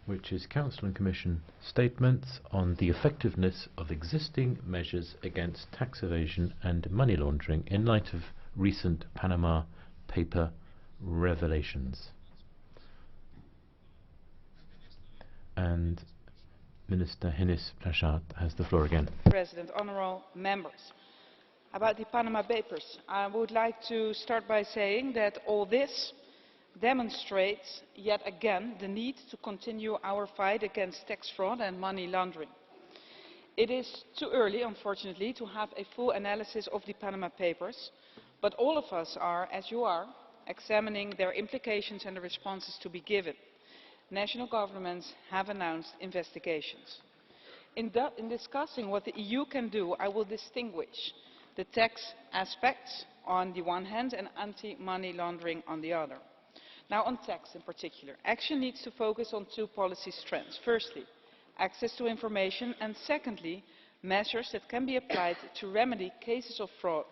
which is Council and Commission statements on the effectiveness of existing measures against tax evasion and money laundering in light of recent Panama paper revelations. And Minister Hennis-Plasschaert has the floor again. President, honourable members, about the Panama Papers, I would like to start by saying that all this demonstrates yet again the need to continue our fight against tax fraud and money laundering. It is too early, unfortunately, to have a full analysis of the Panama Papers, but all of us are, as you are, examining their implications and the responses to be given. National governments have announced investigations. In discussing what the EU can do, I will distinguish the tax aspects on the one hand and anti-money laundering on the other. Now on tax in particular, action needs to focus on two policy strands. Firstly, access to information, and secondly, measures that can be applied to remedy cases of fraud.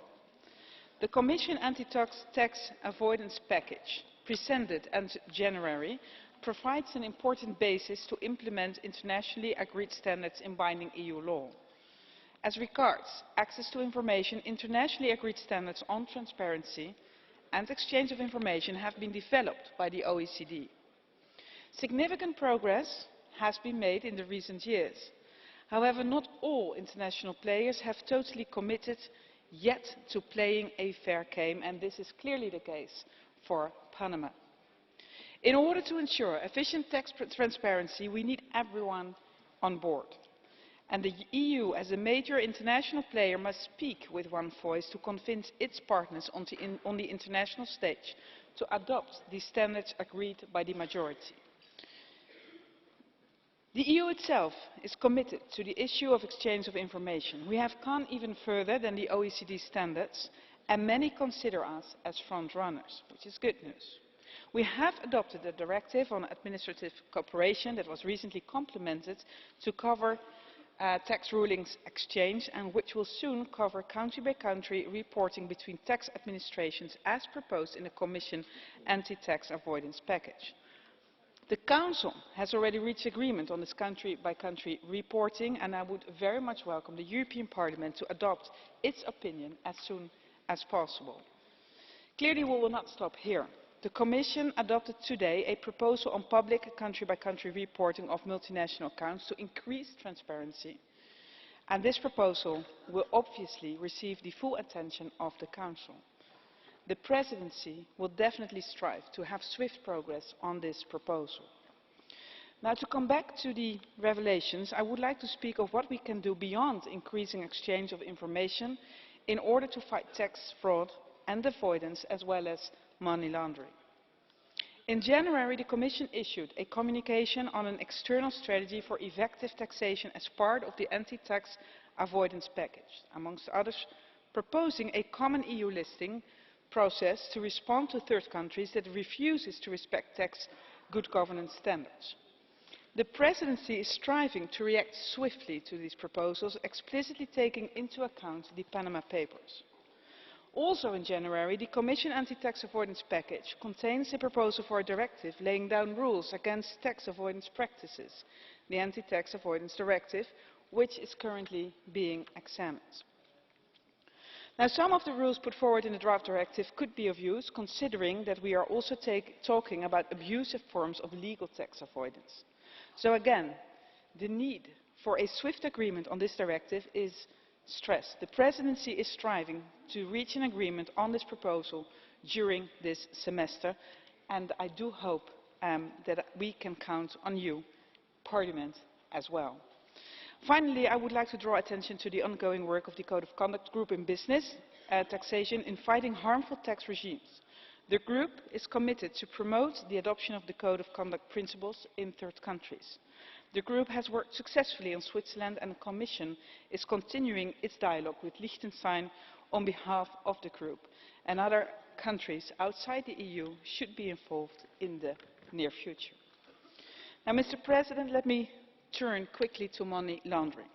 The Commission anti-tax avoidance package, presented in January, provides an important basis to implement internationally agreed standards in binding EU law. As regards access to information, internationally agreed standards on transparency and exchange of information have been developed by the OECD. Significant progress has been made in the recent years. However, not all international players have totally committed yet to playing a fair game, and this is clearly the case for Panama. In order to ensure efficient tax transparency, we need everyone on board. And the EU, as a major international player, must speak with one voice to convince its partners on the international stage to adopt the standards agreed by the majority. The EU itself is committed to the issue of exchange of information. We have gone even further than the OECD standards, and many consider us as front runners, which is good news. We have adopted a directive on administrative cooperation that was recently complemented to cover tax rulings exchange, and which will soon cover country-by-country reporting between tax administrations as proposed in the Commission anti-tax avoidance package. The Council has already reached agreement on this country-by-country reporting, and I would very much welcome the European Parliament to adopt its opinion as soon as possible. Clearly, we will not stop here. The Commission adopted today a proposal on public country-by-country reporting of multinational accounts to increase transparency, and this proposal will obviously receive the full attention of the Council. The Presidency will definitely strive to have swift progress on this proposal. Now, to come back to the revelations, I would like to speak of what we can do beyond increasing exchange of information in order to fight tax fraud and avoidance, as well as money laundering. In January, the Commission issued a communication on an external strategy for effective taxation as part of the anti-tax avoidance package, amongst others proposing a common EU listing process to respond to third countries that refuses to respect tax good governance standards. The Presidency is striving to react swiftly to these proposals, explicitly taking into account the Panama Papers. Also in January, the Commission anti-tax avoidance package contains a proposal for a directive laying down rules against tax avoidance practices, the Anti-Tax Avoidance Directive, which is currently being examined. Now, some of the rules put forward in the draft directive could be of use, considering that we are also talking about abusive forms of legal tax avoidance. So again, the need for a swift agreement on this directive is stressed. The Presidency is striving to reach an agreement on this proposal during this semester, and I do hope that we can count on you, Parliament, as well. Finally, I would like to draw attention to the ongoing work of the Code of Conduct Group in Business Taxation in fighting harmful tax regimes. The group is committed to promote the adoption of the Code of Conduct principles in third countries. The group has worked successfully on Switzerland, and the Commission is continuing its dialogue with Liechtenstein on behalf of the group, and other countries outside the EU should be involved in the near future. Now, Mr. President, let me turn quickly to money laundering.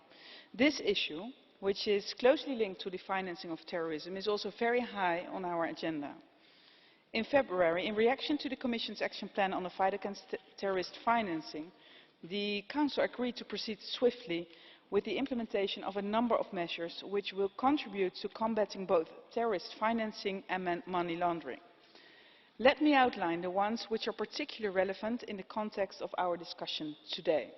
This issue, which is closely linked to the financing of terrorism, is also very high on our agenda. In February, in reaction to the Commission's action plan on the fight against terrorist financing, The Council agreed to proceed swiftly with the implementation of a number of measures which will contribute to combating both terrorist financing and money laundering. Let me outline the ones which are particularly relevant in the context of our discussion today.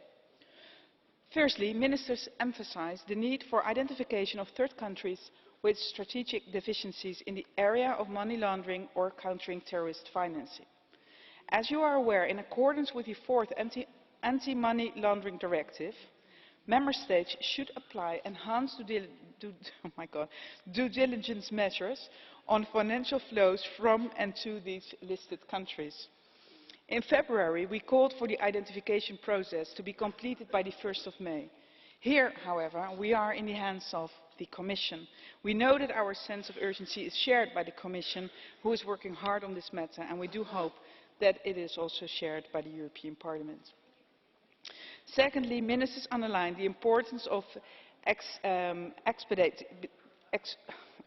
Firstly, ministers emphasised the need for identification of third countries with strategic deficiencies in the area of money laundering or countering terrorist financing. As you are aware, in accordance with the fourth Anti-Money Laundering Directive, Member States should apply enhanced due diligence measures on financial flows from and to these listed countries. In February, we called for the identification process to be completed by the 1st of May. Here, however, we are in the hands of the Commission. We know that our sense of urgency is shared by the Commission, who is working hard on this matter, and we do hope that it is also shared by the European Parliament. Secondly, ministers underlined the importance of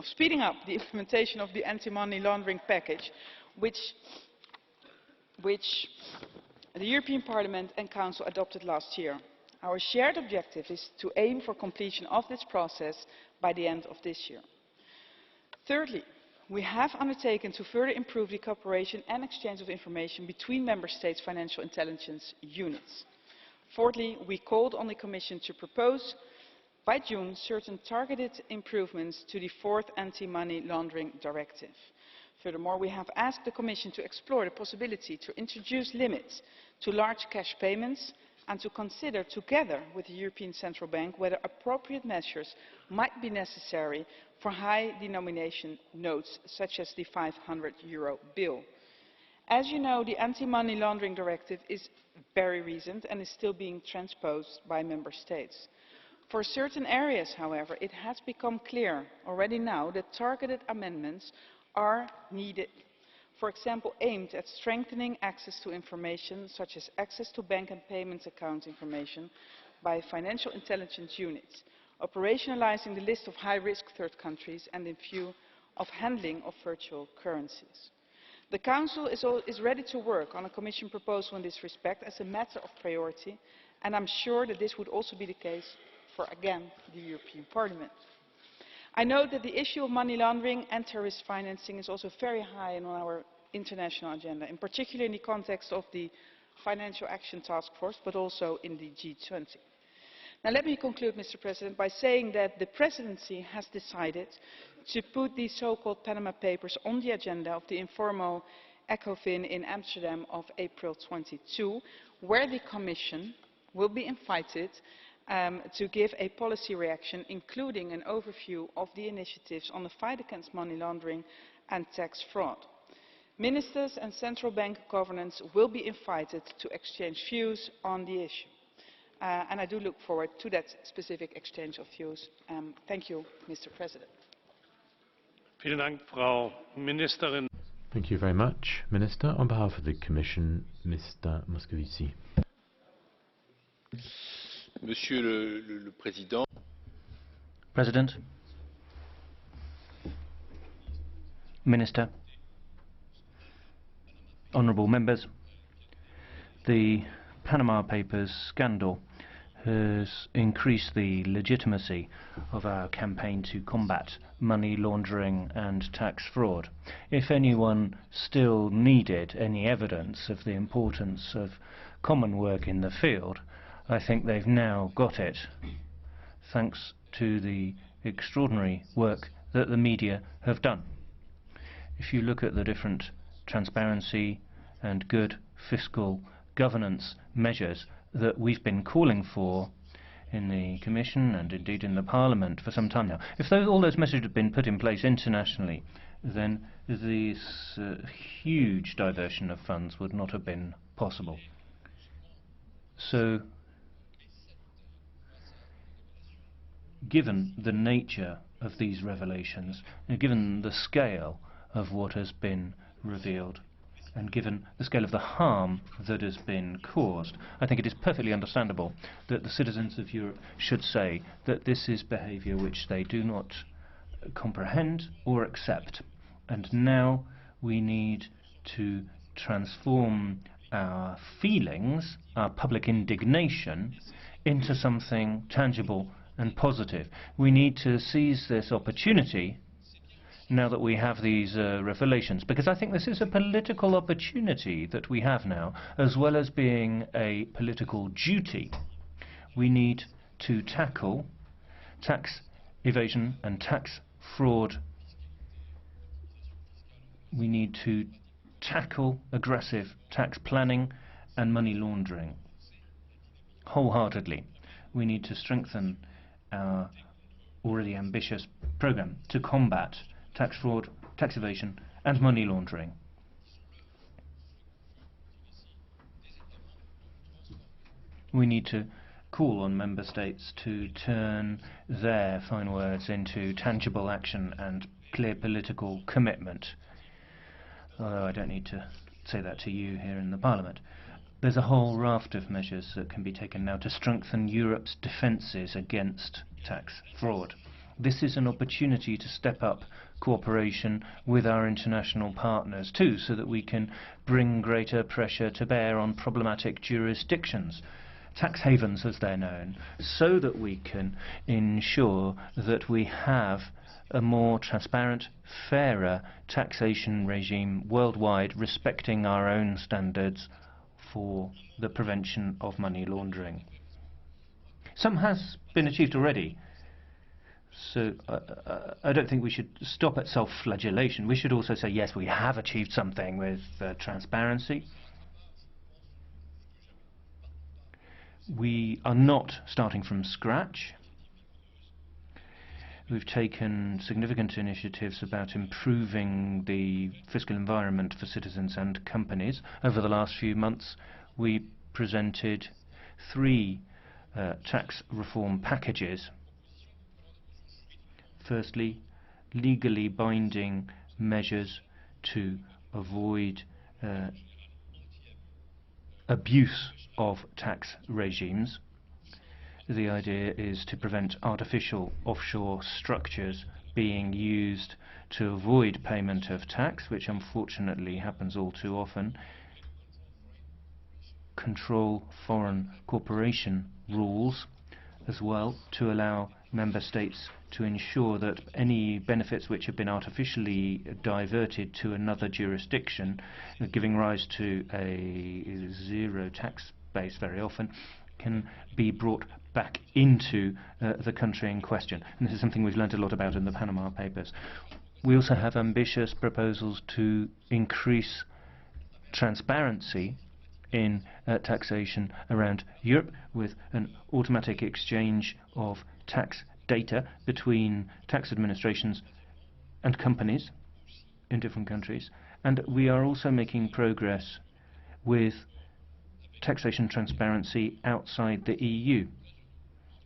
speeding up the implementation of the anti-money laundering package, which the European Parliament and Council adopted last year. Our shared objective is to aim for completion of this process by the end of this year. Thirdly, we have undertaken to further improve the cooperation and exchange of information between Member States' financial intelligence units. Fourthly, we called on the Commission to propose by June certain targeted improvements to the fourth Anti-Money Laundering Directive. Furthermore, we have asked the Commission to explore the possibility to introduce limits to large cash payments and to consider, together with the European Central Bank, whether appropriate measures might be necessary for high denomination notes, such as the €500 bill. As you know, the Anti-Money Laundering Directive is very recent and is still being transposed by Member States. For certain areas, however, it has become clear already now that targeted amendments are needed. For example, aimed at strengthening access to information, such as access to bank and payment account information by financial intelligence units, operationalising the list of high-risk third countries, and in view of handling of virtual currencies. The Council is ready to work on a Commission proposal in this respect as a matter of priority, and I am sure that this would also be the case for, again, the European Parliament. I know that the issue of money laundering and terrorist financing is also very high on our international agenda, in particular in the context of the Financial Action Task Force, but also in the G20. Now, let me conclude, Mr. President, by saying that the Presidency has decided to put the so-called Panama Papers on the agenda of the informal ECOFIN in Amsterdam of April 22, where the Commission will be invited to give a policy reaction, including an overview of the initiatives on the fight against money laundering and tax fraud. Ministers and central bank governance will be invited to exchange views on the issue. And I do look forward to that specific exchange of views. Thank you, Mr. President. Vielen Dank, Frau Ministerin. Thank you very much, Minister. On behalf of the Commission, Mr. Moscovici. Monsieur le Président. President, Minister, honourable members, the Panama Papers scandal has increased the legitimacy of our campaign to combat money laundering and tax fraud. If anyone still needed any evidence of the importance of common work in the field, I think they've now got it, thanks to the extraordinary work that the media have done. If you look at the different transparency and good fiscal governance measures that we've been calling for in the Commission and indeed in the Parliament for some time now, if all those measures had been put in place internationally, then this huge diversion of funds would not have been possible. So, given the nature of these revelations, and given the scale of what has been revealed, and given the scale of the harm that has been caused, I think it is perfectly understandable that the citizens of Europe should say that this is behaviour which they do not comprehend or accept. And now we need to transform our feelings, our public indignation, into something tangible and positive. We need to seize this opportunity now that we have these revelations, because I think this is a political opportunity that we have now, as well as being a political duty. We need to tackle tax evasion and tax fraud. We need to tackle aggressive tax planning and money laundering wholeheartedly. We need to strengthen our already ambitious program to combat tax fraud, tax evasion and money laundering. We need to call on member states to turn their fine words into tangible action and clear political commitment. Although I don't need to say that to you here in the Parliament. There's a whole raft of measures that can be taken now to strengthen Europe's defences against tax fraud. This is an opportunity to step up cooperation with our international partners too, so that we can bring greater pressure to bear on problematic jurisdictions, tax havens as they're known, so that we can ensure that we have a more transparent, fairer taxation regime worldwide, respecting our own standards for the prevention of money laundering. Some has been achieved already, so I don't think we should stop at self-flagellation. We should also say, yes, we have achieved something with transparency. We are not starting from scratch. We've taken significant initiatives about improving the fiscal environment for citizens and companies. Over the last few months, we presented 3 tax reform packages. Firstly, legally binding measures to avoid abuse of tax regimes. The idea is to prevent artificial offshore structures being used to avoid payment of tax, which unfortunately happens all too often. Control foreign corporation rules as well, to allow member states to ensure that any benefits which have been artificially diverted to another jurisdiction, giving rise to a zero tax base very often, can be brought back into the country in question. And this is something we've learned a lot about in the Panama Papers. We also have ambitious proposals to increase transparency in taxation around Europe, with an automatic exchange of tax data between tax administrations and companies in different countries. And we are also making progress with taxation transparency outside the EU,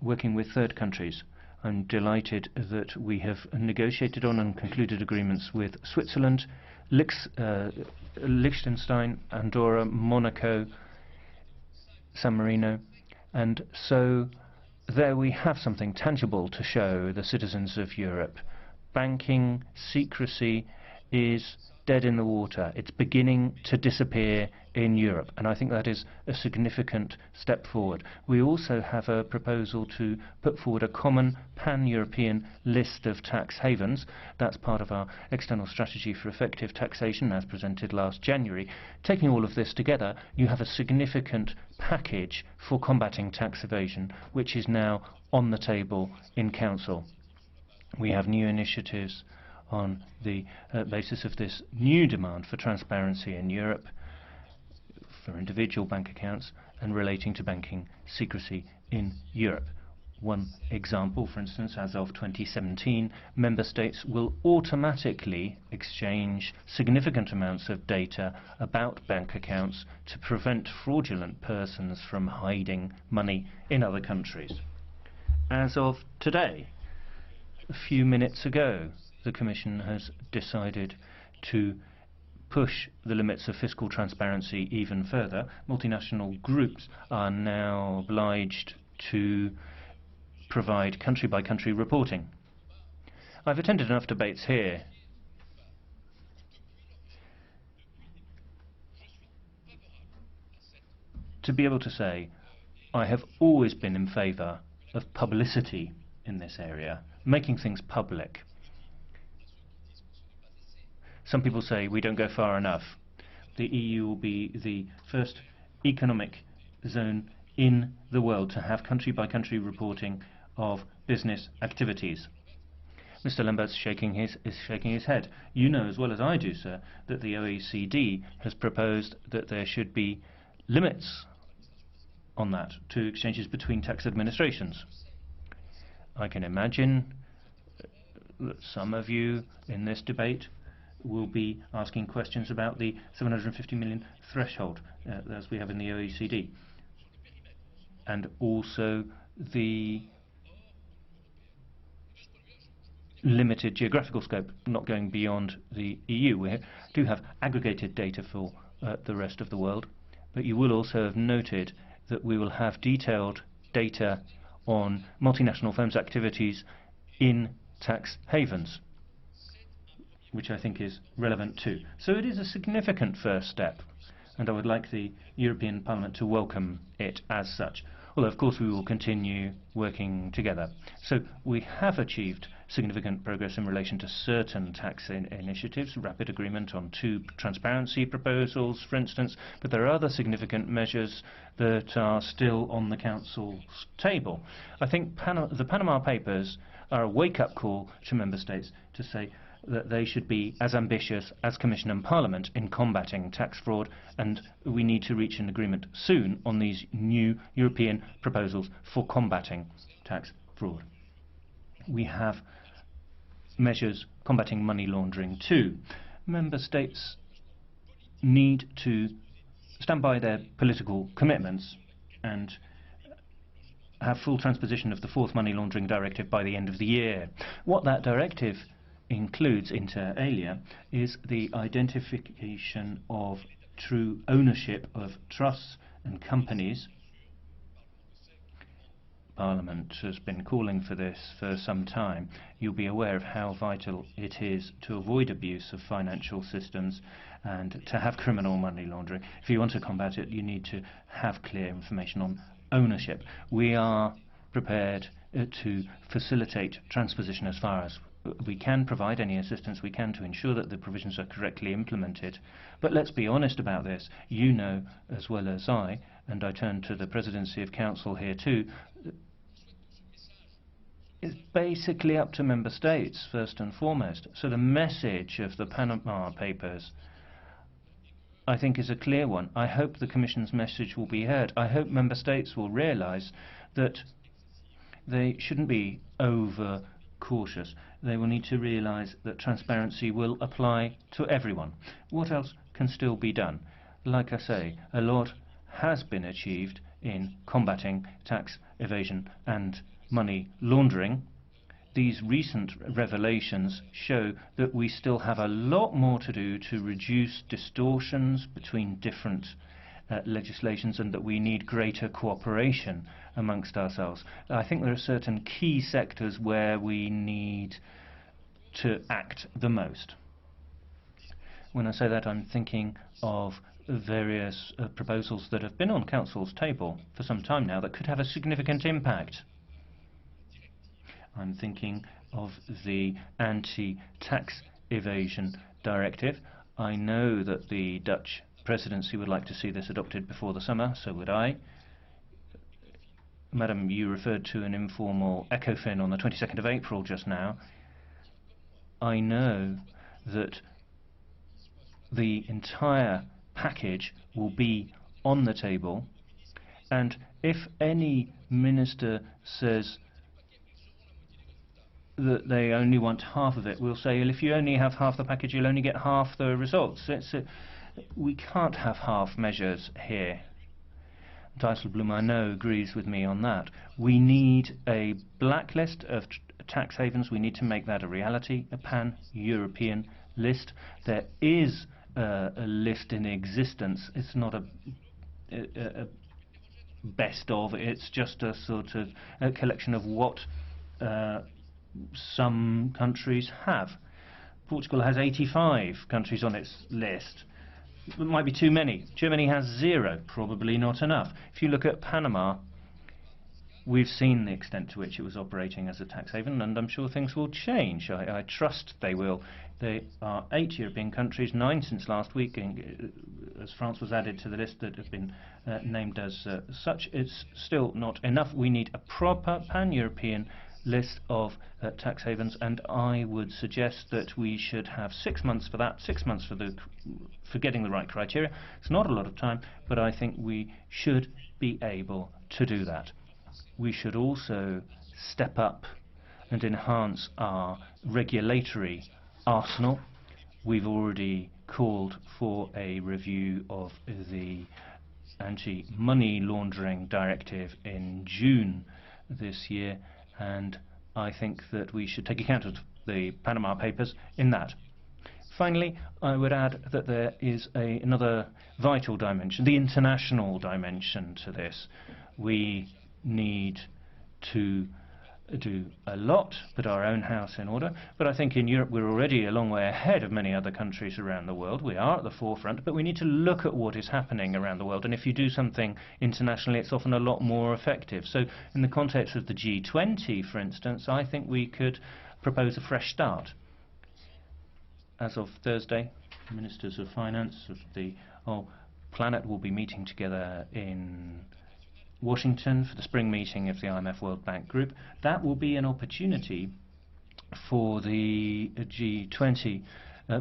working with third countries. I'm delighted that we have negotiated on and concluded agreements with Switzerland, Liechtenstein, Andorra, Monaco, San Marino, and so there we have something tangible to show the citizens of Europe. Banking secrecy is dead in the water. It's beginning to disappear in Europe, and I think that is a significant step forward. We also have a proposal to put forward a common pan-European list of tax havens. That's part of our external strategy for effective taxation, as presented last January. Taking all of this together, you have a significant package for combating tax evasion, which is now on the table in Council. We have new initiatives on the basis of this new demand for transparency in Europe for individual bank accounts and relating to banking secrecy in Europe. One example, for instance, as of 2017, member states will automatically exchange significant amounts of data about bank accounts to prevent fraudulent persons from hiding money in other countries. As of today, a few minutes ago, the Commission has decided to push the limits of fiscal transparency even further. Multinational groups are now obliged to provide country-by-country reporting. I've attended enough debates here to be able to say, I have always been in favour of publicity in this area, making things public. Some people say we don't go far enough. The EU will be the first economic zone in the world to have country-by-country reporting of business activities. Mr. Lamberts is shaking his head. You know as well as I do, sir, that the OECD has proposed that there should be limits on that to exchanges between tax administrations. I can imagine that some of you in this debate will be asking questions about the 750 million threshold as we have in the OECD, and also the limited geographical scope, not going beyond the EU. We do have aggregated data for the rest of the world, but you will also have noted that we will have detailed data on multinational firms' activities in tax havens, which I think is relevant too. So it is a significant first step, and I would like the European Parliament to welcome it as such. Although, of course, we will continue working together. So we have achieved significant progress in relation to certain tax initiatives, rapid agreement on 2 transparency proposals, for instance, but there are other significant measures that are still on the Council's table. I think the Panama Papers are a wake-up call to Member States to say that they should be as ambitious as Commission and Parliament in combating tax fraud, and we need to reach an agreement soon on these new European proposals for combating tax fraud. We have measures combating money laundering too. Member States need to stand by their political commitments and have full transposition of the 4th Money Laundering Directive by the end of the year. What that directive includes, inter alia, is the identification of true ownership of trusts and companies. Parliament has been calling for this for some time. You'll be aware of how vital it is to avoid abuse of financial systems and to have criminal money laundering. If you want to combat it, you need to have clear information on ownership. We are prepared to facilitate transposition as far as we can, provide any assistance we can to ensure that the provisions are correctly implemented. But let's be honest about this. You know as well as I, and I turn to the Presidency of Council here too, it's basically up to Member States first and foremost. So the message of the Panama Papers, I think, is a clear one. I hope the Commission's message will be heard. I hope Member States will realise that they shouldn't be over cautious. They will need to realise that transparency will apply to everyone. What else can still be done? Like I say, a lot has been achieved in combating tax evasion and money laundering. These recent revelations show that we still have a lot more to do to reduce distortions between different legislations, and that we need greater cooperation amongst ourselves. I think there are certain key sectors where we need to act the most. When I say that, I'm thinking of various proposals that have been on Council's table for some time now that could have a significant impact. I'm thinking of the anti-tax evasion directive. I know that the Dutch Presidency would like to see this adopted before the summer, so would I. Madam, you referred to an informal ECOFIN on the 22nd of April just now. I know that the entire package will be on the table, and if any minister says that they only want half of it, we'll say, well, if you only have half the package, you'll only get half the results. We can't have half measures here. Dijsselbloem, I know, agrees with me on that. We need a blacklist of tax havens. We need to make that a reality, a pan-European list. There is a list in existence. It's not a best of. It's just a sort of a collection of what some countries have. Portugal has 85 countries on its list. might be too many. Germany has 0, probably not enough. If you look at Panama, we've seen the extent to which it was operating as a tax haven, and I'm sure things will change. I trust they will. There are 8 European countries, 9 since last week, as France was added to the list, that have been named as such. It's still not enough. We need a proper pan-European list of tax havens, and I would suggest that we should have 6 months for that, 6 months for getting the right criteria. It's not a lot of time, but I think we should be able to do that. We should also step up and enhance our regulatory arsenal. We've already called for a review of the anti-money laundering directive in June this year, and I think that we should take account of the Panama Papers in that. Finally, I would add that there is another vital dimension, the international dimension to this. We need to do a lot, put our own house in order, but I think in Europe we're already a long way ahead of many other countries around the world. We are at the forefront, but we need to look at what is happening around the world, and if you do something internationally, it's often a lot more effective. So in the context of the G20, for instance, I think we could propose a fresh start. As of Thursday, ministers of finance of the whole planet will be meeting together in Washington for the spring meeting of the IMF World Bank Group. That will be an opportunity for the G20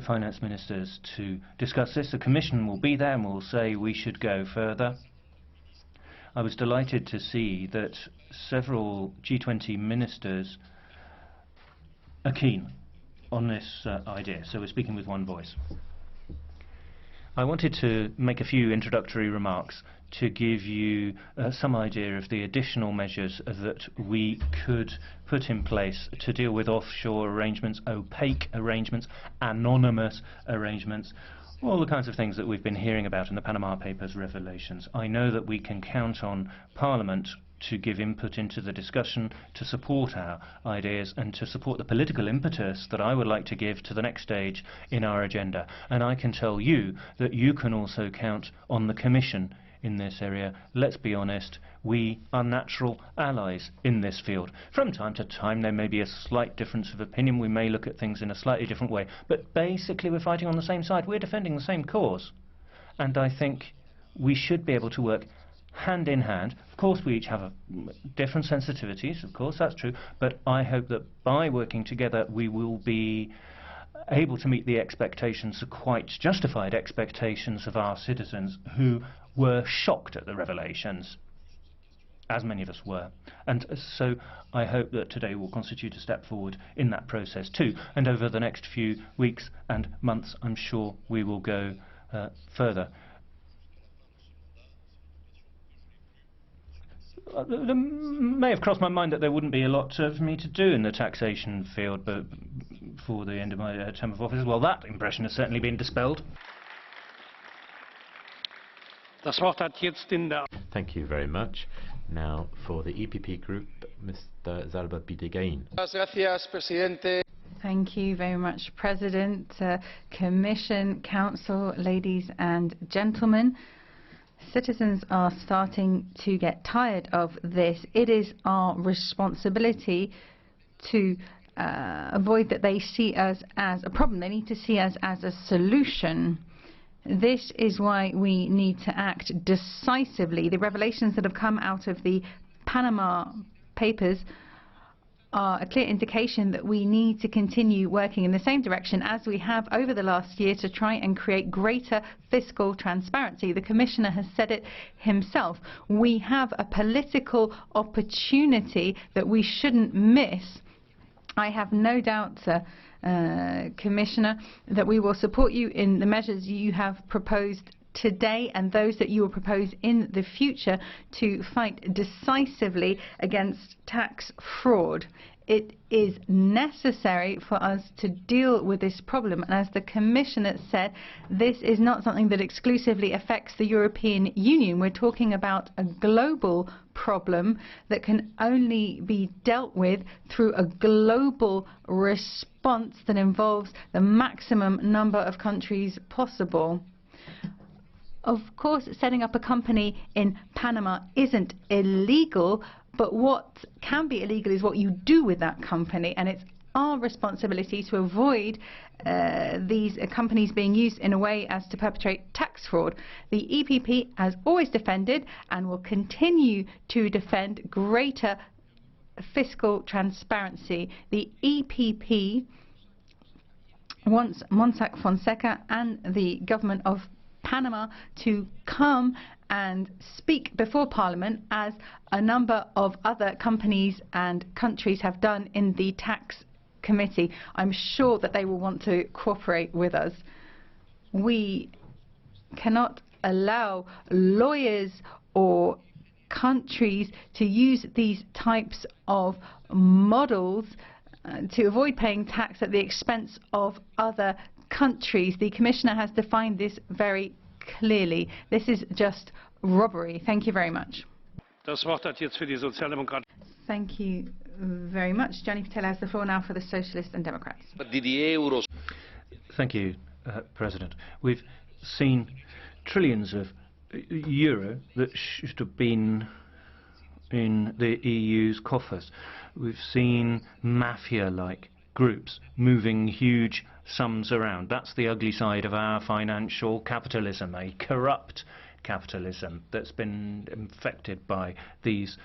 finance ministers to discuss this. The Commission will be there and will say we should go further. I was delighted to see that several G20 ministers are keen on this idea, so we're speaking with one voice. I wanted to make a few introductory remarks to give you some idea of the additional measures that we could put in place to deal with offshore arrangements, opaque arrangements, anonymous arrangements, all the kinds of things that we've been hearing about in the Panama Papers revelations. I know that we can count on Parliament to give input into the discussion, to support our ideas and to support the political impetus that I would like to give to the next stage in our agenda. And I can tell you that you can also count on the Commission in this area. Let's be honest, we are natural allies in this field. From time to time there may be a slight difference of opinion, we may look at things in a slightly different way, but basically we're fighting on the same side, we're defending the same cause. And I think we should be able to work hand in hand. Of course we each have different sensitivities, of course that's true, but I hope that by working together we will be able to meet the expectations, the quite justified expectations of our citizens who were shocked at the revelations, as many of us were. And so I hope that today will constitute a step forward in that process too, and over the next few weeks and months I'm sure we will go further. It may have crossed my mind that there wouldn't be a lot for me to do in the taxation field but before the end of my term of office. Well, that impression has certainly been dispelled. Thank you very much. Now for the EPP group, Mr. Zalba Bidegain. Thank you very much, President, Commission, Council, ladies and gentlemen. Citizens are starting to get tired of this. It is our responsibility to avoid that they see us as a problem. They need to see us as a solution. This is why we need to act decisively. The revelations that have come out of the Panama Papers are a clear indication that we need to continue working in the same direction as we have over the last year to try and create greater fiscal transparency. The Commissioner has said it himself. We have a political opportunity that we shouldn't miss. I have no doubt, Commissioner, that we will support you in the measures you have proposed today and those that you will propose in the future to fight decisively against tax fraud. It is necessary for us to deal with this problem, and as the Commissioner said, this is not something that exclusively affects the European Union. We're talking about a global problem that can only be dealt with through a global response that involves the maximum number of countries possible. Of course, setting up a company in Panama isn't illegal, but what can be illegal is what you do with that company, and it's our responsibility to avoid these companies being used in a way as to perpetrate tax fraud. The EPP has always defended and will continue to defend greater fiscal transparency. The EPP wants Mossack Fonseca and the government of Panama to come and speak before Parliament, as a number of other companies and countries have done in the tax committee. I'm sure that they will want to cooperate with us. We cannot allow lawyers or countries to use these types of models to avoid paying tax at the expense of other countries. The Commissioner has defined this very clearly. This is just robbery. Thank you very much. Das Wort hat jetzt für die Sozialdemokraten. Thank you very much. Gianni PITTELLA has the floor now for the Socialists and Democrats. Thank you, President. We've seen trillions of euro that should have been in the EU's coffers. We've seen mafia-like groups moving huge sums around. That's the ugly side of our financial capitalism, a corrupt capitalism that's been infected by these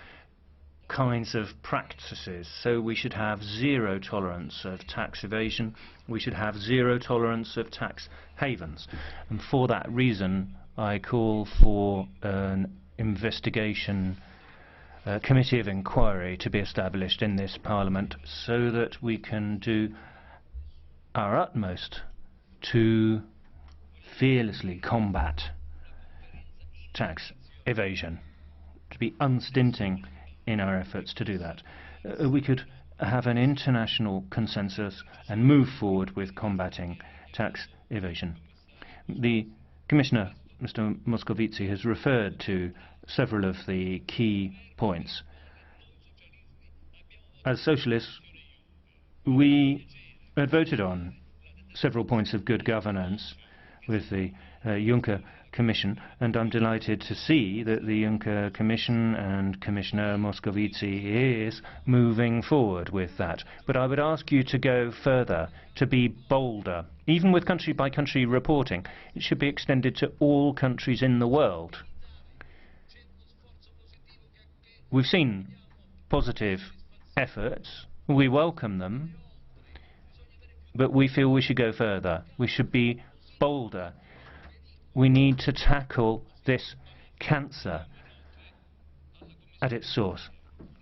kinds of practices. So we should have zero tolerance of tax evasion. We should have zero tolerance of tax havens. And for that reason, I call for an investigation committee of inquiry to be established in this Parliament so that we can do our utmost to fearlessly combat tax evasion, to be unstinting in our efforts to do that. We could have an international consensus and move forward with combating tax evasion. The Commissioner, Mr. Moscovici, has referred to several of the key points. As Socialists, we had voted on several points of good governance with the Juncker Commission, and I'm delighted to see that the Juncker Commission and Commissioner Moscovici is moving forward with that. But I would ask you to go further, to be bolder. Even with country-by-country reporting, it should be extended to all countries in the world. We've seen positive efforts, we welcome them, but we feel we should go further. We should be bolder. We need to tackle this cancer at its source.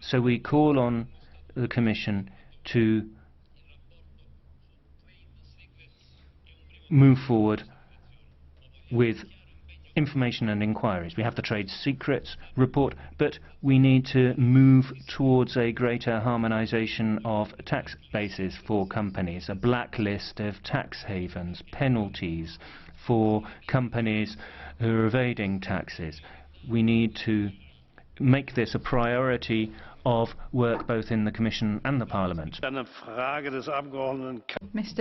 So we call on the Commission to move forward with information and inquiries. We have the trade secrets report, but we need to move towards a greater harmonization of tax bases for companies, a blacklist of tax havens, penalties for companies who are evading taxes. We need to make this a priority of work both in the Commission and the Parliament. Mr.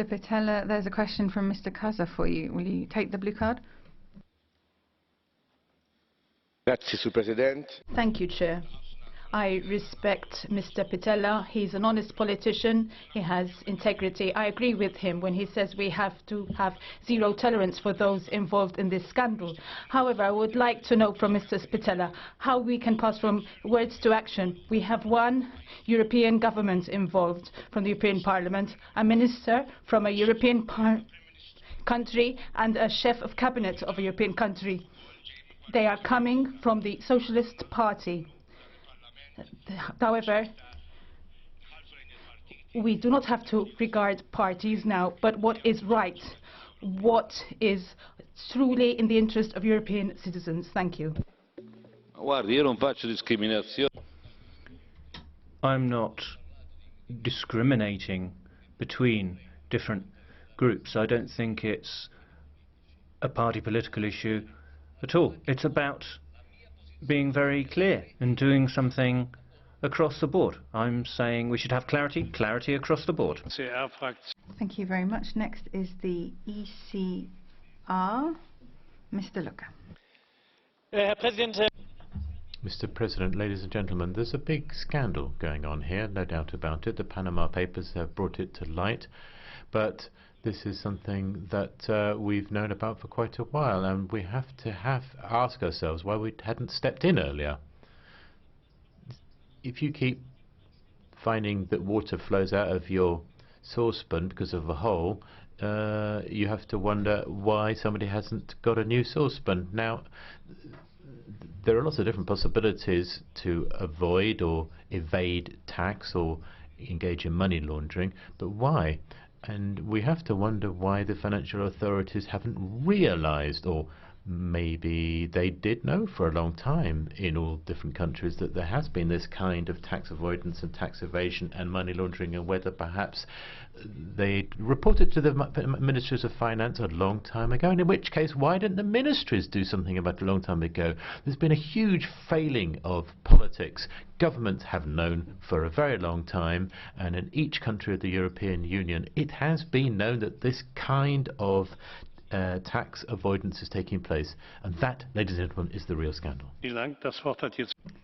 Pittella, there's a question from Mr. Casa for you. Will you take the blue card? Thank you, Chair. I respect Mr. Pittella. He's an honest politician. He has integrity. I agree with him when he says we have to have zero tolerance for those involved in this scandal. However, I would like to know from Mr. Pittella how we can pass from words to action. We have one European government involved from the European Parliament, a minister from a European country, and a chef of cabinet of a European country. They are coming from the Socialist Party. However, we do not have to regard parties now, but what is right, what is truly in the interest of European citizens. Thank you. I'm not discriminating between different groups. I don't think it's a party political issue at all. It's about being very clear and doing something across the board. I'm saying we should have clarity across the board. Thank you very much. Next is the ECR, Mr. Lucke. Mr. President, ladies and gentlemen, there's a big scandal going on here, no doubt about it. The Panama Papers have brought it to light, but this is something that we've known about for quite a while, and we have to ask ourselves why we hadn't stepped in earlier. If you keep finding that water flows out of your saucepan because of a hole, you have to wonder why somebody hasn't got a new saucepan. Now, there are lots of different possibilities to avoid or evade tax or engage in money laundering, but why? And we have to wonder why the financial authorities haven't realized, or maybe they did know for a long time in all different countries, that there has been this kind of tax avoidance and tax evasion and money laundering, and whether perhaps they reported to the ministries of finance a long time ago, and in which case why didn't the ministries do something about it a long time ago? There's been a huge failing of politics. Governments have known for a very long time, and in each country of the European Union it has been known that this kind of tax avoidance is taking place, and that, ladies and gentlemen, is the real scandal.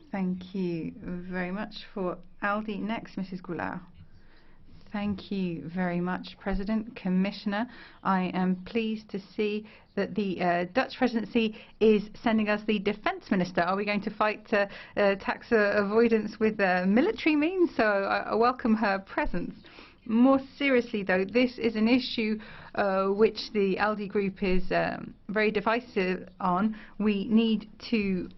Thank you very much. For ALDE next, Mrs. Goulard. Thank you very much, President, Commissioner. I am pleased to see that the Dutch presidency is sending us the defence minister. Are we going to fight tax avoidance with military means? So I welcome her presence. More seriously, though, this is an issue which the ALDE group is very divisive on. We need to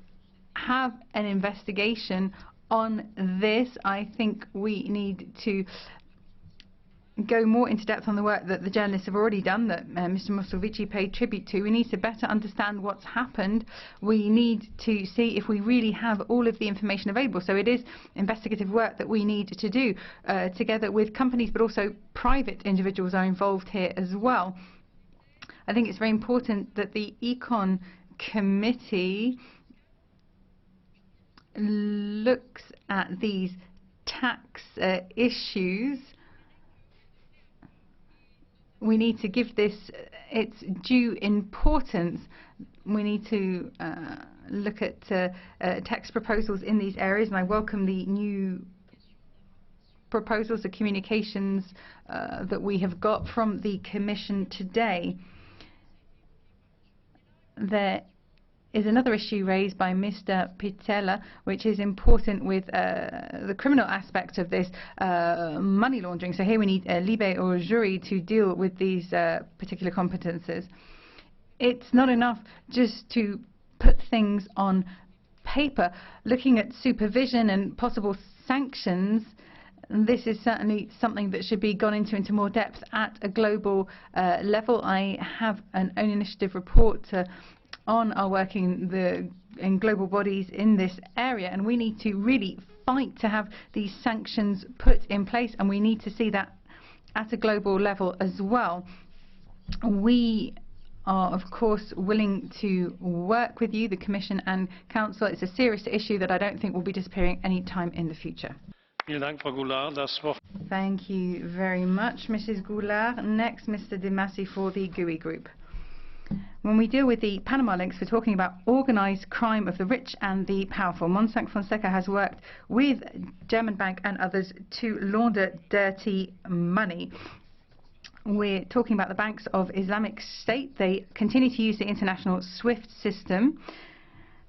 have an investigation on this. I think we need to go more into depth on the work that the journalists have already done, that Mr. Moscovici paid tribute to. We need to better understand what's happened. We need to see if we really have all of the information available. So it is investigative work that we need to do together with companies, but also private individuals are involved here as well. I think it's very important that the Econ Committee looks at these tax issues. We need to give this its due importance. We need to look at tax proposals in these areas, and I welcome the new proposals, the communications that we have got from the Commission today. There is another issue raised by Mr. Pittella, which is important with the criminal aspect of this money laundering. So here we need Libe or a jury to deal with these particular competences. It's not enough just to put things on paper. Looking at supervision and possible sanctions, this is certainly something that should be gone into more depth at a global level. I have an own initiative report on our work in global bodies in this area, and we need to really fight to have these sanctions put in place, and we need to see that at a global level as well. We are, of course, willing to work with you, the Commission and Council. It's a serious issue that I don't think will be disappearing any time in the future. Thank you very much, Mrs. Goulard. Next, Mr. De Masi for the GUI Group. When we deal with the Panama links, we're talking about organised crime of the rich and the powerful. Mossack Fonseca has worked with German Bank and others to launder dirty money. We're talking about the banks of Islamic State. They continue to use the international SWIFT system.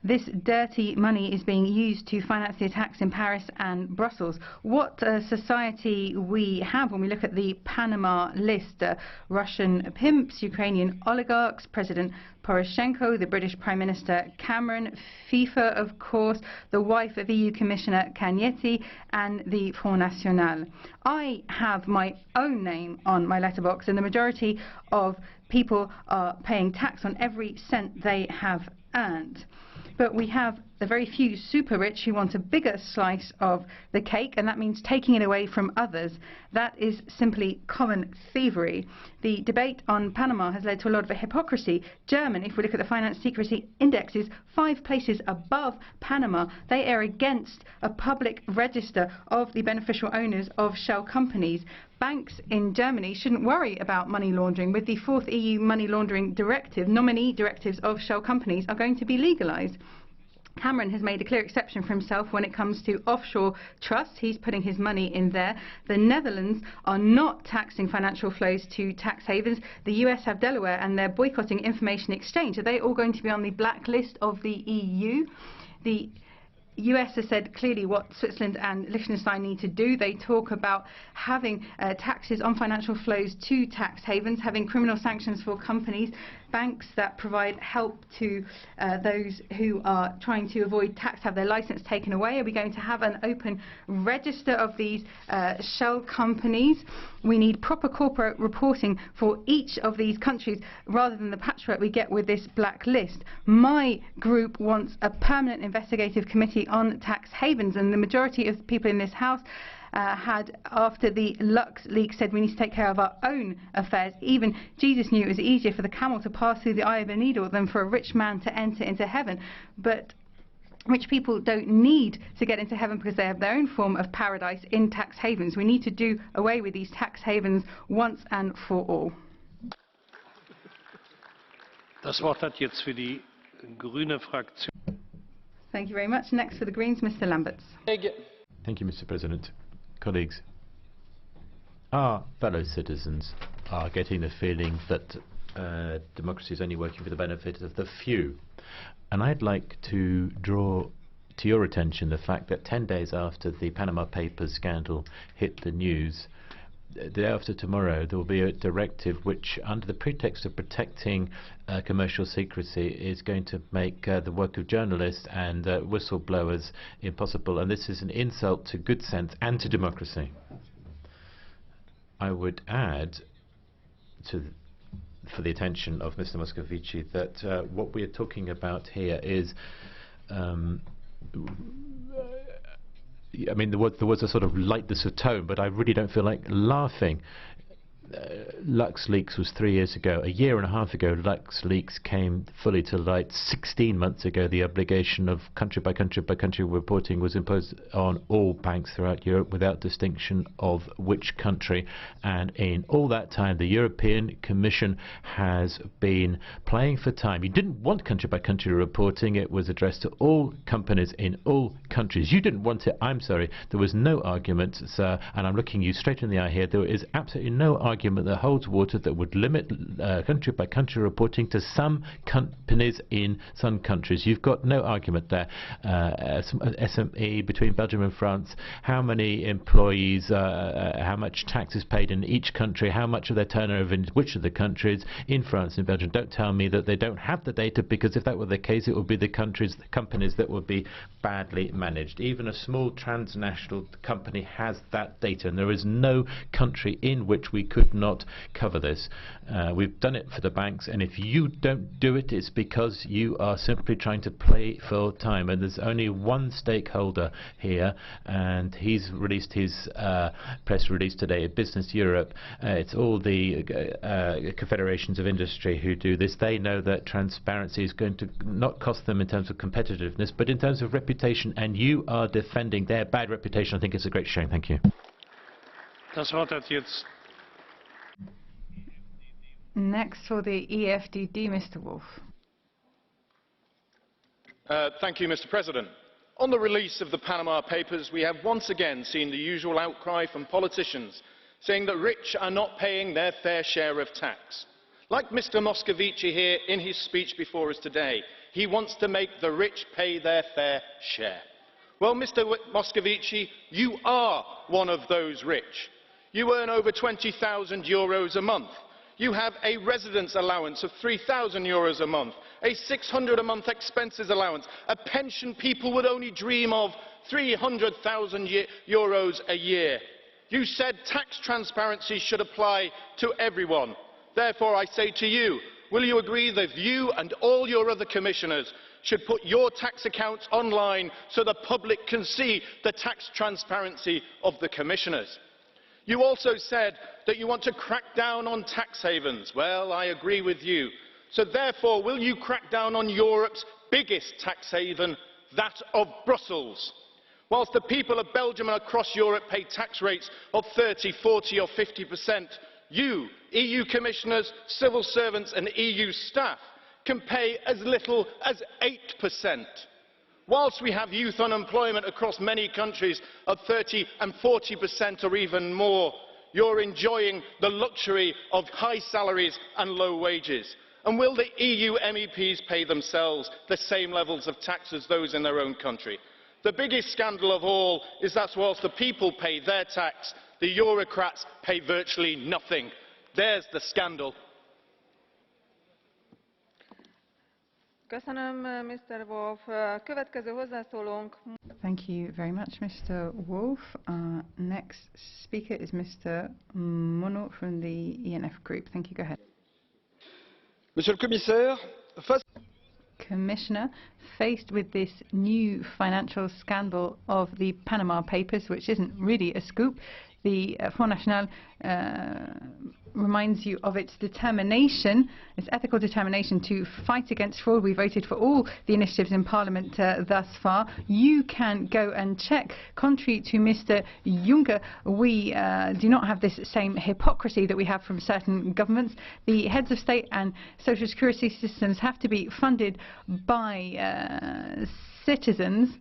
This dirty money is being used to finance the attacks in Paris and Brussels. What society we have when we look at the Panama list: Russian pimps, Ukrainian oligarchs, President Poroshenko, the British Prime Minister Cameron, FIFA, of course, the wife of EU Commissioner Cañete, and the Front National. I have my own name on my letterbox, and the majority of people are paying tax on every cent they have earned. But we have the very few super rich who want a bigger slice of the cake, and that means taking it away from others. That is simply common thievery. The debate on Panama has led to a lot of hypocrisy. Germany, if we look at the finance secrecy indexes, 5 places above Panama. They are against a public register of the beneficial owners of shell companies. Banks in Germany shouldn't worry about money laundering. With the 4th EU money laundering directive, nominee directives of shell companies are going to be legalised. Cameron has made a clear exception for himself when it comes to offshore trusts. He's putting his money in there. The Netherlands are not taxing financial flows to tax havens. The US have Delaware, and they're boycotting information exchange. Are they all going to be on the blacklist of the EU? The US has said clearly what Switzerland and Liechtenstein need to do. They talk about having taxes on financial flows to tax havens, having criminal sanctions for companies, banks that provide help to those who are trying to avoid tax have their license taken away. Are we going to have an open register of these shell companies? We need proper corporate reporting for each of these countries rather than the patchwork we get with this black list. My group wants a permanent investigative committee on tax havens, and the majority of people in this House had, after the Lux leak, said we need to take care of our own affairs. Even Jesus knew it was easier for the camel to pass through the eye of a needle than for a rich man to enter into heaven. But rich people don't need to get into heaven because they have their own form of paradise in tax havens. We need to do away with these tax havens once and for all. Das Wort hat jetzt für die grüne Fraktion. Thank you very much. Next for the Greens, Mr. Lamberts. Thank you, Mr. President. Colleagues, our fellow citizens are getting the feeling that democracy is only working for the benefit of the few. And I'd like to draw to your attention the fact that 10 days after the Panama Papers scandal hit the news, the day after tomorrow there will be a directive which, under the pretext of protecting commercial secrecy, is going to make the work of journalists and whistleblowers impossible, and this is an insult to good sense and to democracy. I would add for the attention of Mr. Moscovici that what we are talking about here is I mean, there was a sort of lightness of tone, but I really don't feel like laughing. LuxLeaks was 3 years ago. A year and a half ago, LuxLeaks came fully to light. 16 months ago, the obligation of country by country reporting was imposed on all banks throughout Europe without distinction of which country. And in all that time, the European Commission has been playing for time. You didn't want country by country reporting. It was addressed to all companies in all countries. You didn't want it. I'm sorry. There was no argument, sir, and I'm looking you straight in the eye here. There is absolutely no argument that holds water that would limit country by country reporting to some companies in some countries. You've got no argument there. SME between Belgium and France, how many employees, how much tax is paid in each country, how much of their turnover in which of the countries in France and Belgium. Don't tell me that they don't have the data, because if that were the case, it would be the companies that would be badly managed. Even a small transnational company has that data, and there is no country in which we could not cover this. We've done it for the banks, and if you don't do it, it's because you are simply trying to play for time. And there's only one stakeholder here, and he's released his press release today at Business Europe. It's all the confederations of industry who do this. They know that transparency is going to not cost them in terms of competitiveness, but in terms of reputation, and you are defending their bad reputation. I think it's a great shame. Thank you. Das Wort hat jetzt Next for the EFDD, Mr. Wolf. Thank you, Mr. President. On the release of the Panama Papers, we have once again seen the usual outcry from politicians saying that rich are not paying their fair share of tax. Like Mr. Moscovici here in his speech before us today, he wants to make the rich pay their fair share. Well, Mr. Moscovici, you are one of those rich. You earn over 20,000 euros a month. You have a residence allowance of 3,000 euros a month, a 600 a month expenses allowance, a pension people would only dream of, 300,000 euros a year. You said tax transparency should apply to everyone. Therefore, I say to you, will you agree that you and all your other commissioners should put your tax accounts online so the public can see the tax transparency of the commissioners? You also said that you want to crack down on tax havens. Well, I agree with you. So therefore, will you crack down on Europe's biggest tax haven, that of Brussels? Whilst the people of Belgium and across Europe pay tax rates of 30, 40 or 50%, you, EU commissioners, civil servants and EU staff can pay as little as 8%. Whilst we have youth unemployment across many countries of 30 and 40% or even more, you're enjoying the luxury of high salaries and low wages. And will the EU MEPs pay themselves the same levels of tax as those in their own country? The biggest scandal of all is that whilst the people pay their tax, the Eurocrats pay virtually nothing. There's the scandal. Mr. Wolf. Következő hozzászólónk. Thank you very much, Mr. Wolf. Next speaker is Mr. MONOT from the ENF group. Thank you. Go ahead. Monsieur le Commissaire, Commissioner, faced with this new financial scandal of the Panama Papers, which isn't really a scoop, the Front National reminds you of its determination, its ethical determination to fight against fraud. We voted for all the initiatives in Parliament thus far. You can go and check. Contrary to Mr. Juncker, we do not have this same hypocrisy that we have from certain governments. The heads of state and social security systems have to be funded by citizens.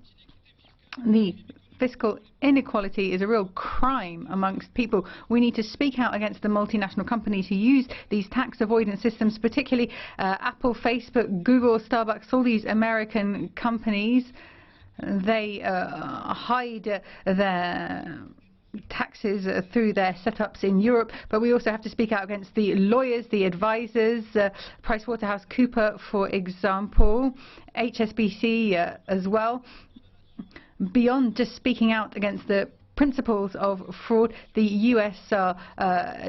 The fiscal inequality is a real crime amongst people. We need to speak out against the multinational companies who use these tax avoidance systems, particularly Apple, Facebook, Google, Starbucks, all these American companies. They hide their taxes through their setups in Europe, but we also have to speak out against the lawyers, the advisors, PricewaterhouseCoopers, for example, HSBC as well. Beyond just speaking out against the principles of fraud, the US are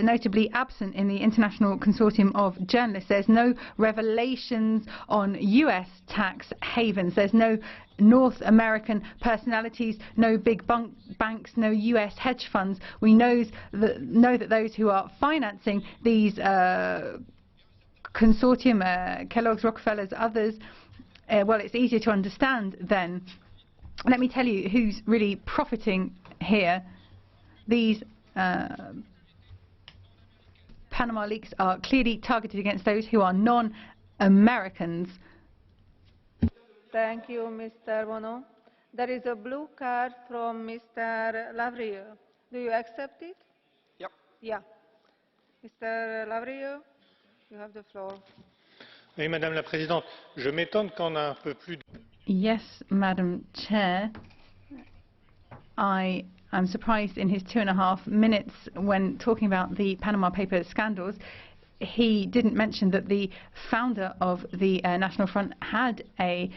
notably absent in the international consortium of journalists. There's no revelations on US tax havens. There's no North American personalities, no big banks, no US hedge funds. We know that those who are financing these consortium, Kellogg's, Rockefellers, others, well, it's easier to understand then. Let me tell you who's really profiting here. These Panama leaks are clearly targeted against those who are non-Americans. Thank you, Mr. Bono. There is a blue card from Mr. LAVRILLEUX. Do you accept it? Yep. Yeah. Mr. LAVRILLEUX, you have the floor. Oui, Madame la Présidente, je m'étonne qu'on a un peu plus. Yes, Madam Chair. I am surprised in his 2.5 minutes when talking about the Panama Paper scandals, he didn't mention that the founder of the National Front had an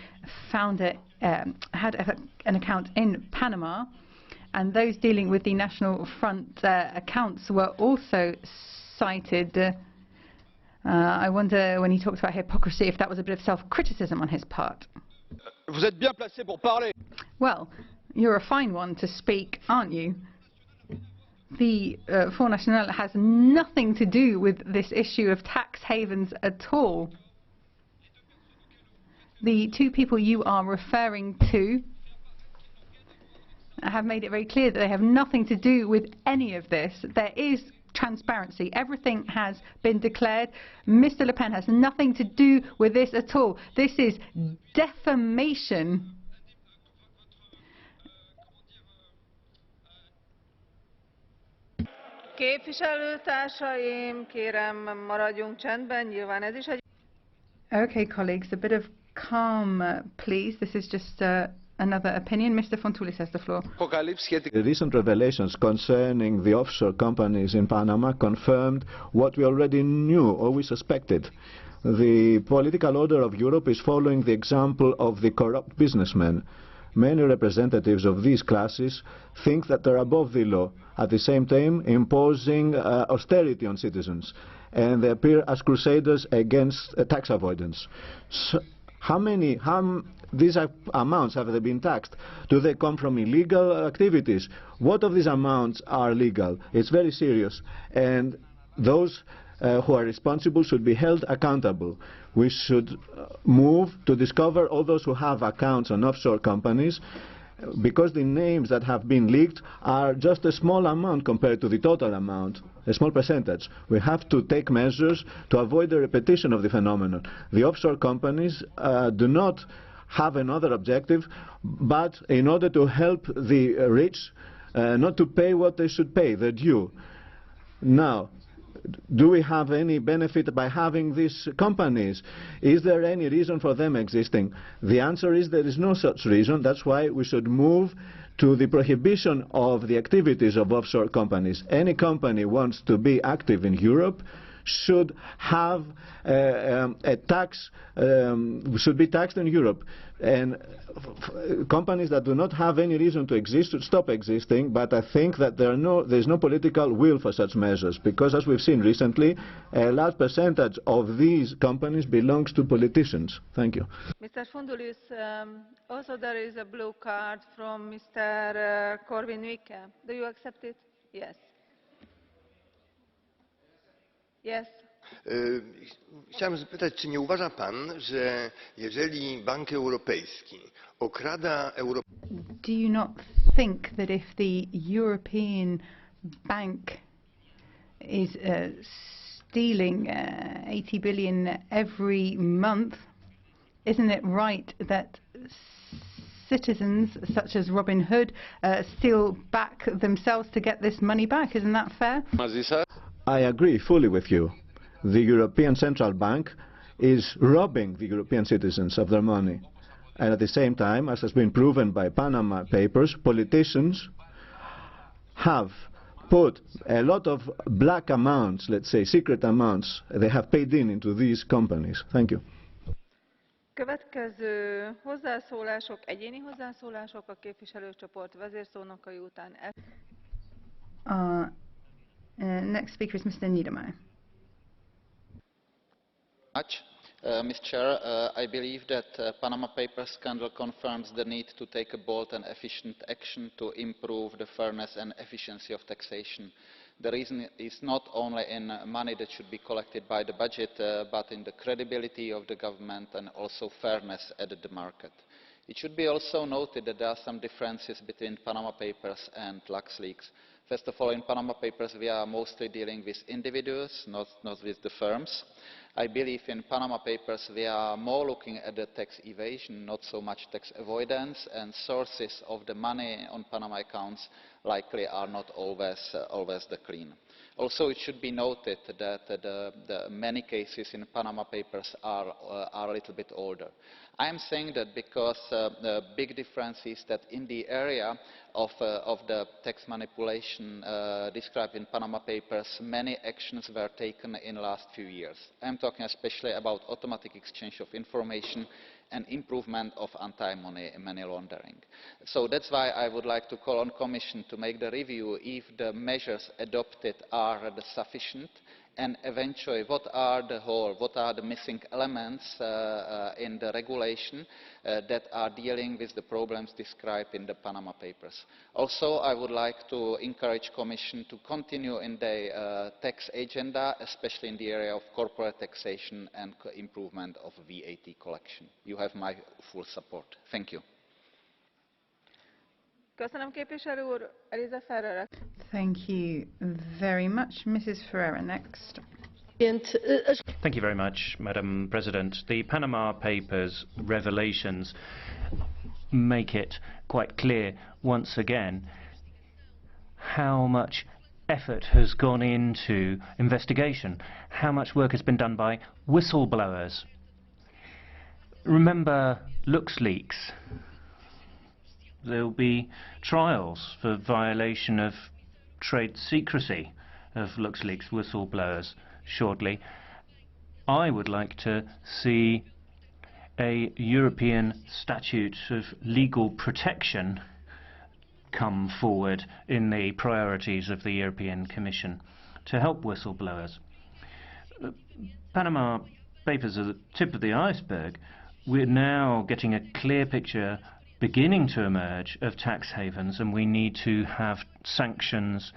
account in Panama, and those dealing with the National Front accounts were also cited. I wonder, when he talks about hypocrisy, if that was a bit of self-criticism on his part. Vous êtes bien placé pour parler. Well, you're a fine one to speak, aren't you? The Front National has nothing to do with this issue of tax havens at all. The two people you are referring to have made it very clear that they have nothing to do with any of this. There is transparency. Everything has been declared. Mr. Le Pen has nothing to do with this at all. This is defamation. Képviselőtársaim, kérem maradjunk csendben, nyilván ez is egy... Okay, colleagues, a bit of calm, please. This is just another opinion. Mr. Fontoulis has the floor. The recent revelations concerning the offshore companies in Panama confirmed what we already knew or we suspected. The political order of Europe is following the example of the corrupt businessmen. many representatives of these classes think that they're above the law, at the same time imposing austerity on citizens, and they appear as crusaders against tax avoidance. So these amounts have they been taxed? Do they come from illegal activities? What of these amounts are legal? It's very serious, and those who are responsible should be held accountable. We should move to discover all those who have accounts on offshore companies, because the names that have been leaked are just a small amount compared to the total amount, a small percentage. We have to take measures to avoid the repetition of the phenomenon. The offshore companies do not have another objective, but in order to help the rich not to pay what they should pay, their due. Now, do we have any benefit by having these companies? Is there any reason for them existing? The answer is there is no such reason. That's why we should move to the prohibition of the activities of offshore companies. Any company wants to be active in Europe should have a tax, should be taxed in Europe. And companies that do not have any reason to exist should stop existing, but I think that there is no political will for such measures, because as we've seen recently, a large percentage of these companies belongs to politicians. Thank you. Mr. Fountoulис, also there is a blue card from Mr. KORWIN-MIKKE. Do you accept it? Yes. Yes. Chciałem zapytać, czy nie uważa pan, że jeżeli Bank Europejski okrada Do you not think that if the European Bank is stealing 80 billion every month, isn't it right that citizens such as Robin Hood steal back themselves to get this money back? Isn't that fair? I agree fully with you. The European Central Bank is robbing the European citizens of their money. And at the same time, as has been proven by Panama Papers, politicians have put a lot of black amounts, let's say secret amounts, they have paid into these companies. Thank you. Következő hozzászólások, egyéni hozzászólások a képviselőcsoport vezérszónokai után. Next speaker is Mr. Niedermayer. Mr. Chair, I believe that Panama Papers scandal confirms the need to take a bold and efficient action to improve the fairness and efficiency of taxation. The reason is not only in money that should be collected by the budget, but in the credibility of the government and also fairness at the market. It should be also noted that there are some differences between Panama Papers and LuxLeaks. First of all, in Panama Papers we are mostly dealing with individuals, not with the firms. I believe in Panama Papers we are more looking at the tax evasion, not so much tax avoidance, and sources of the money on Panama accounts likely are not always the clean. Also, it should be noted that the many cases in Panama Papers are a little bit older. I am saying that because the big difference is that in the area of the tax manipulation described in Panama Papers, many actions were taken in the last few years. I am talking especially about automatic exchange of information and improvement of anti-money laundering. So that's why I would like to call on the Commission to make the review if the measures adopted are sufficient, and eventually what are the missing elements in the regulation that are dealing with the problems described in the Panama Papers. Also, I would like to encourage the Commission to continue in the tax agenda, especially in the area of corporate taxation and improvement of VAT collection. You have my full support. Thank you. Köszönöm, képviselő úr. Elisa Ferreira. Thank you very much. Mrs. Ferreira next. Thank you very much, Madam President. The Panama Papers revelations make it quite clear once again how much effort has gone into investigation, how much work has been done by whistleblowers. Remember LuxLeaks. There will be trials for violation of trade secrecy of LuxLeaks whistleblowers shortly. I would like to see a European statute of legal protection come forward in the priorities of the European Commission to help whistleblowers. Panama Papers are the tip of the iceberg. We're now getting a clear picture beginning to emerge of tax havens, and we need to have sanctions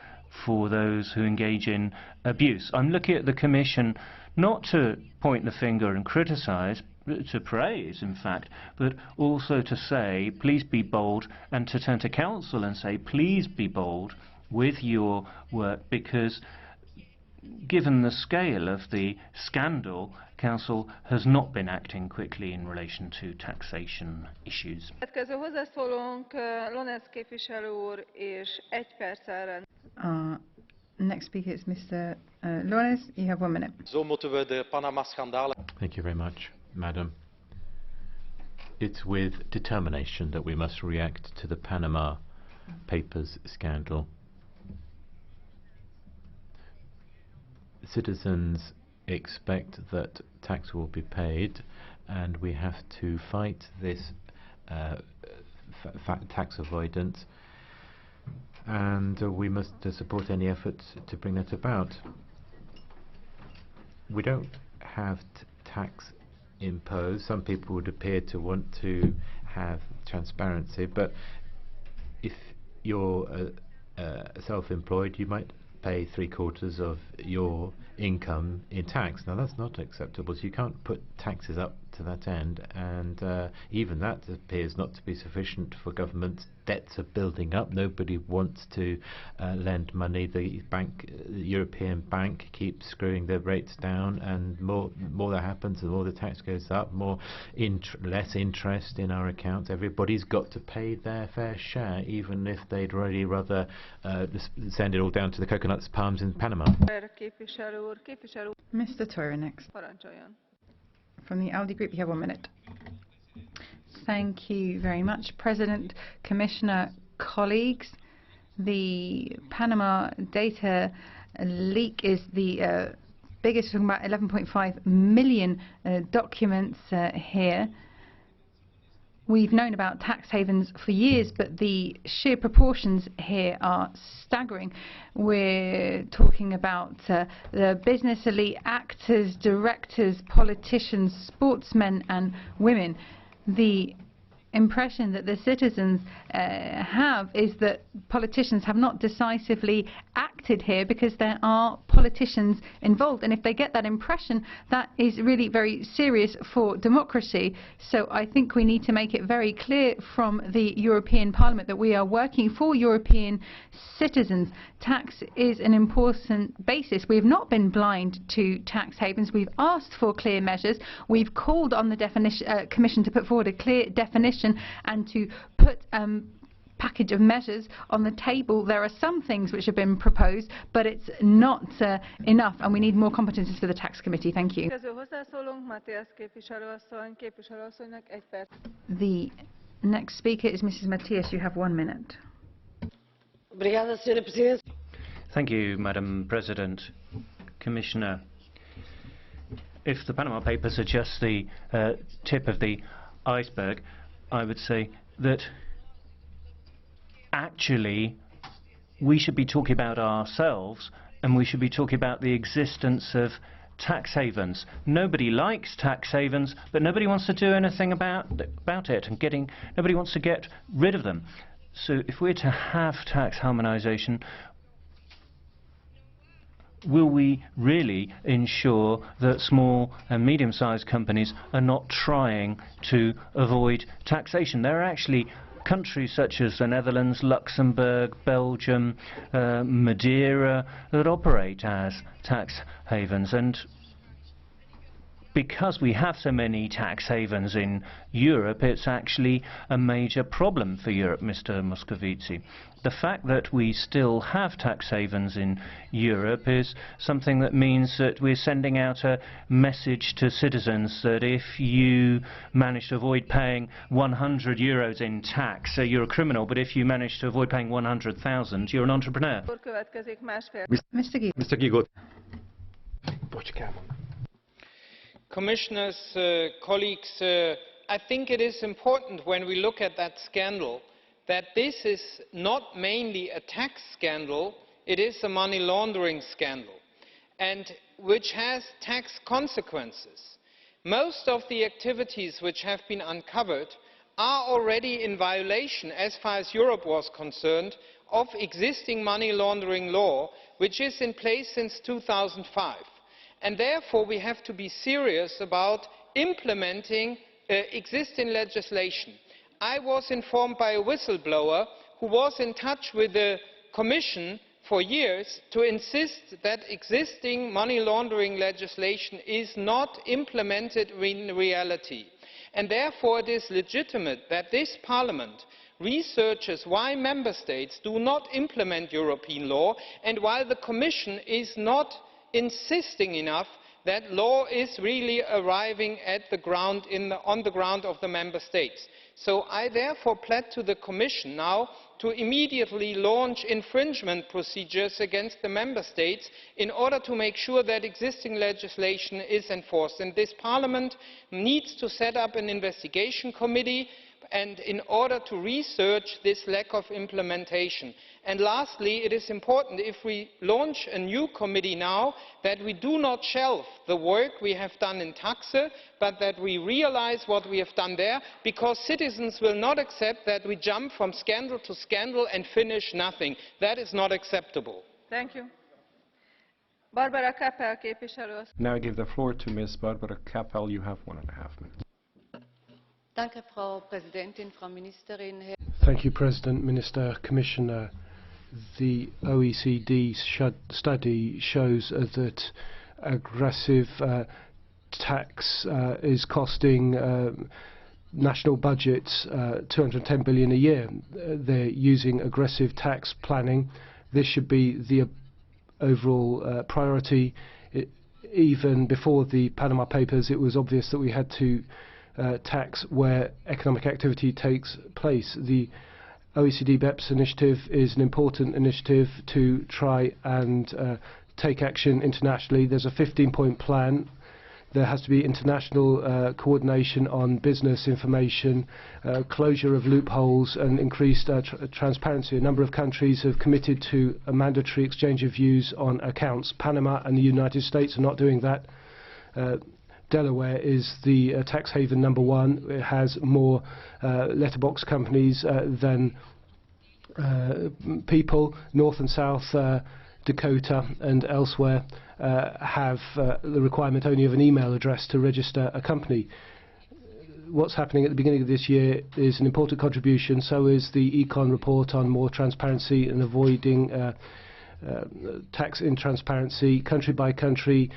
for those who engage in abuse. I'm looking at the Commission not to point the finger and criticise, to praise in fact, but also to say please be bold, and to turn to Council and say please be bold with your work, because given the scale of the scandal, Council has not been acting quickly in relation to taxation issues. Next speaker is Mr. Lones. You have 1 minute. Thank you very much, Madam. It's with determination that we must react to the Panama Papers scandal. Citizens expect that tax will be paid, and we have to fight this tax avoidance, and we must support any efforts to bring that about. We don't have tax imposed. Some people would appear to want to have transparency, but if you're self-employed, you might pay 3/4 of your income in tax. Now that's not acceptable, so you can't put taxes up to that end, and even that appears not to be sufficient for governments. Debts are building up. Nobody wants to lend money. The European Bank keeps screwing their rates down, and more that happens, the more the tax goes up, less interest in our accounts. Everybody's got to pay their fair share, even if they'd really rather send it all down to the coconuts palms in Panama. Mr. Toyer next. From the ALDE Group, you have 1 minute. Thank you very much, President, Commissioner, colleagues. The Panama data leak is the biggest, talking about 11.5 million documents here. We've known about tax havens for years, but the sheer proportions here are staggering. We're talking about the business elite, actors, directors, politicians, sportsmen and women. The impression that the citizens have is that politicians have not decisively acted here because there are politicians involved, and if they get that impression, that is really very serious for democracy. So I think we need to make it very clear from the European Parliament that we are working for European citizens. Tax is an important basis. We have not been blind to tax havens. We've asked for clear measures. We've called on the Commission to put forward a clear definition and to put package of measures on the table. There are some things which have been proposed, but it's not enough, and we need more competences for the Tax Committee. Thank you. The next speaker is Mrs. Matias. You have 1 minute. Thank you, Madam President. Commissioner, if the Panama Papers are just the tip of the iceberg, I would say that actually we should be talking about ourselves, and we should be talking about the existence of tax havens. Nobody likes tax havens, but nobody wants to do anything about it, and nobody wants to get rid of them. So if we're to have tax harmonization, will we really ensure that small and medium-sized companies are not trying to avoid taxation? There are actually countries such as the Netherlands, Luxembourg, Belgium, Madeira that operate as tax havens, and because we have so many tax havens in Europe, it's actually a major problem for Europe, Mr. Moscovici. The fact that we still have tax havens in Europe is something that means that we're sending out a message to citizens that if you manage to avoid paying 100 euros in tax, you're a criminal, but if you manage to avoid paying 100,000, you're an entrepreneur. Mr. Giegold. Commissioners, colleagues, I think it is important when we look at that scandal that this is not mainly a tax scandal, it is a money laundering scandal, and which has tax consequences. Most of the activities which have been uncovered are already in violation, as far as Europe was concerned, of existing money laundering law, which is in place since 2005. And therefore we have to be serious about implementing existing legislation. I was informed by a whistleblower who was in touch with the Commission for years to insist that existing money laundering legislation is not implemented in reality. And therefore it is legitimate that this Parliament researches why Member States do not implement European law and why the Commission is not insisting enough that law is really arriving at the ground on the ground of the Member States. So I therefore plead to the Commission now to immediately launch infringement procedures against the Member States in order to make sure that existing legislation is enforced. And this Parliament needs to set up an investigation committee and in order to research this lack of implementation. And lastly, it is important, if we launch a new committee now, that we do not shelve the work we have done in taxe, but that we realise what we have done there, because citizens will not accept that we jump from scandal to scandal and finish nothing. That is not acceptable. Thank you. Barbara Kappel képviselő. Now I give the floor to Ms. Barbara Kappel. You have 1.5 minutes. Danke, Frau Präsidentin, Frau Ministerin. Thank you, President, Minister, Commissioner. The OECD study shows that aggressive tax is costing national budgets 210 billion a year. They're using aggressive tax planning. This should be the overall priority. Even before the Panama Papers, it was obvious that we had to tax where economic activity takes place. The OECD BEPS initiative is an important initiative to try and take action internationally. There's a 15-point plan. There has to be international coordination on business information, closure of loopholes and increased transparency. A number of countries have committed to a mandatory exchange of views on accounts. Panama and the United States are not doing that. Delaware is the tax haven #1. It has more letterbox companies than people. North and South Dakota and elsewhere have the requirement only of an email address to register a company. What's happening at the beginning of this year is an important contribution. So is the Econ report on more transparency and avoiding tax intransparency, country by country.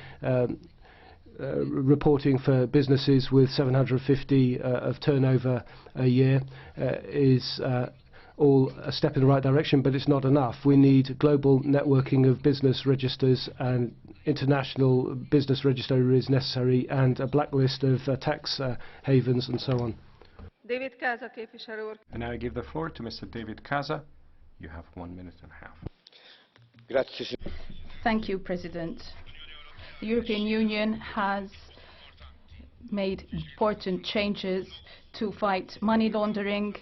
Reporting for businesses with 750 of turnover a year is all a step in the right direction, but it's not enough. We need global networking of business registers, and international business register is necessary, and a blacklist of tax havens and so on. David Casa képviselő úr. And now I give the floor to Mr. David Casa. You have 1.5 minutes. Grazie. Thank you, President. The European Union has made important changes to fight money laundering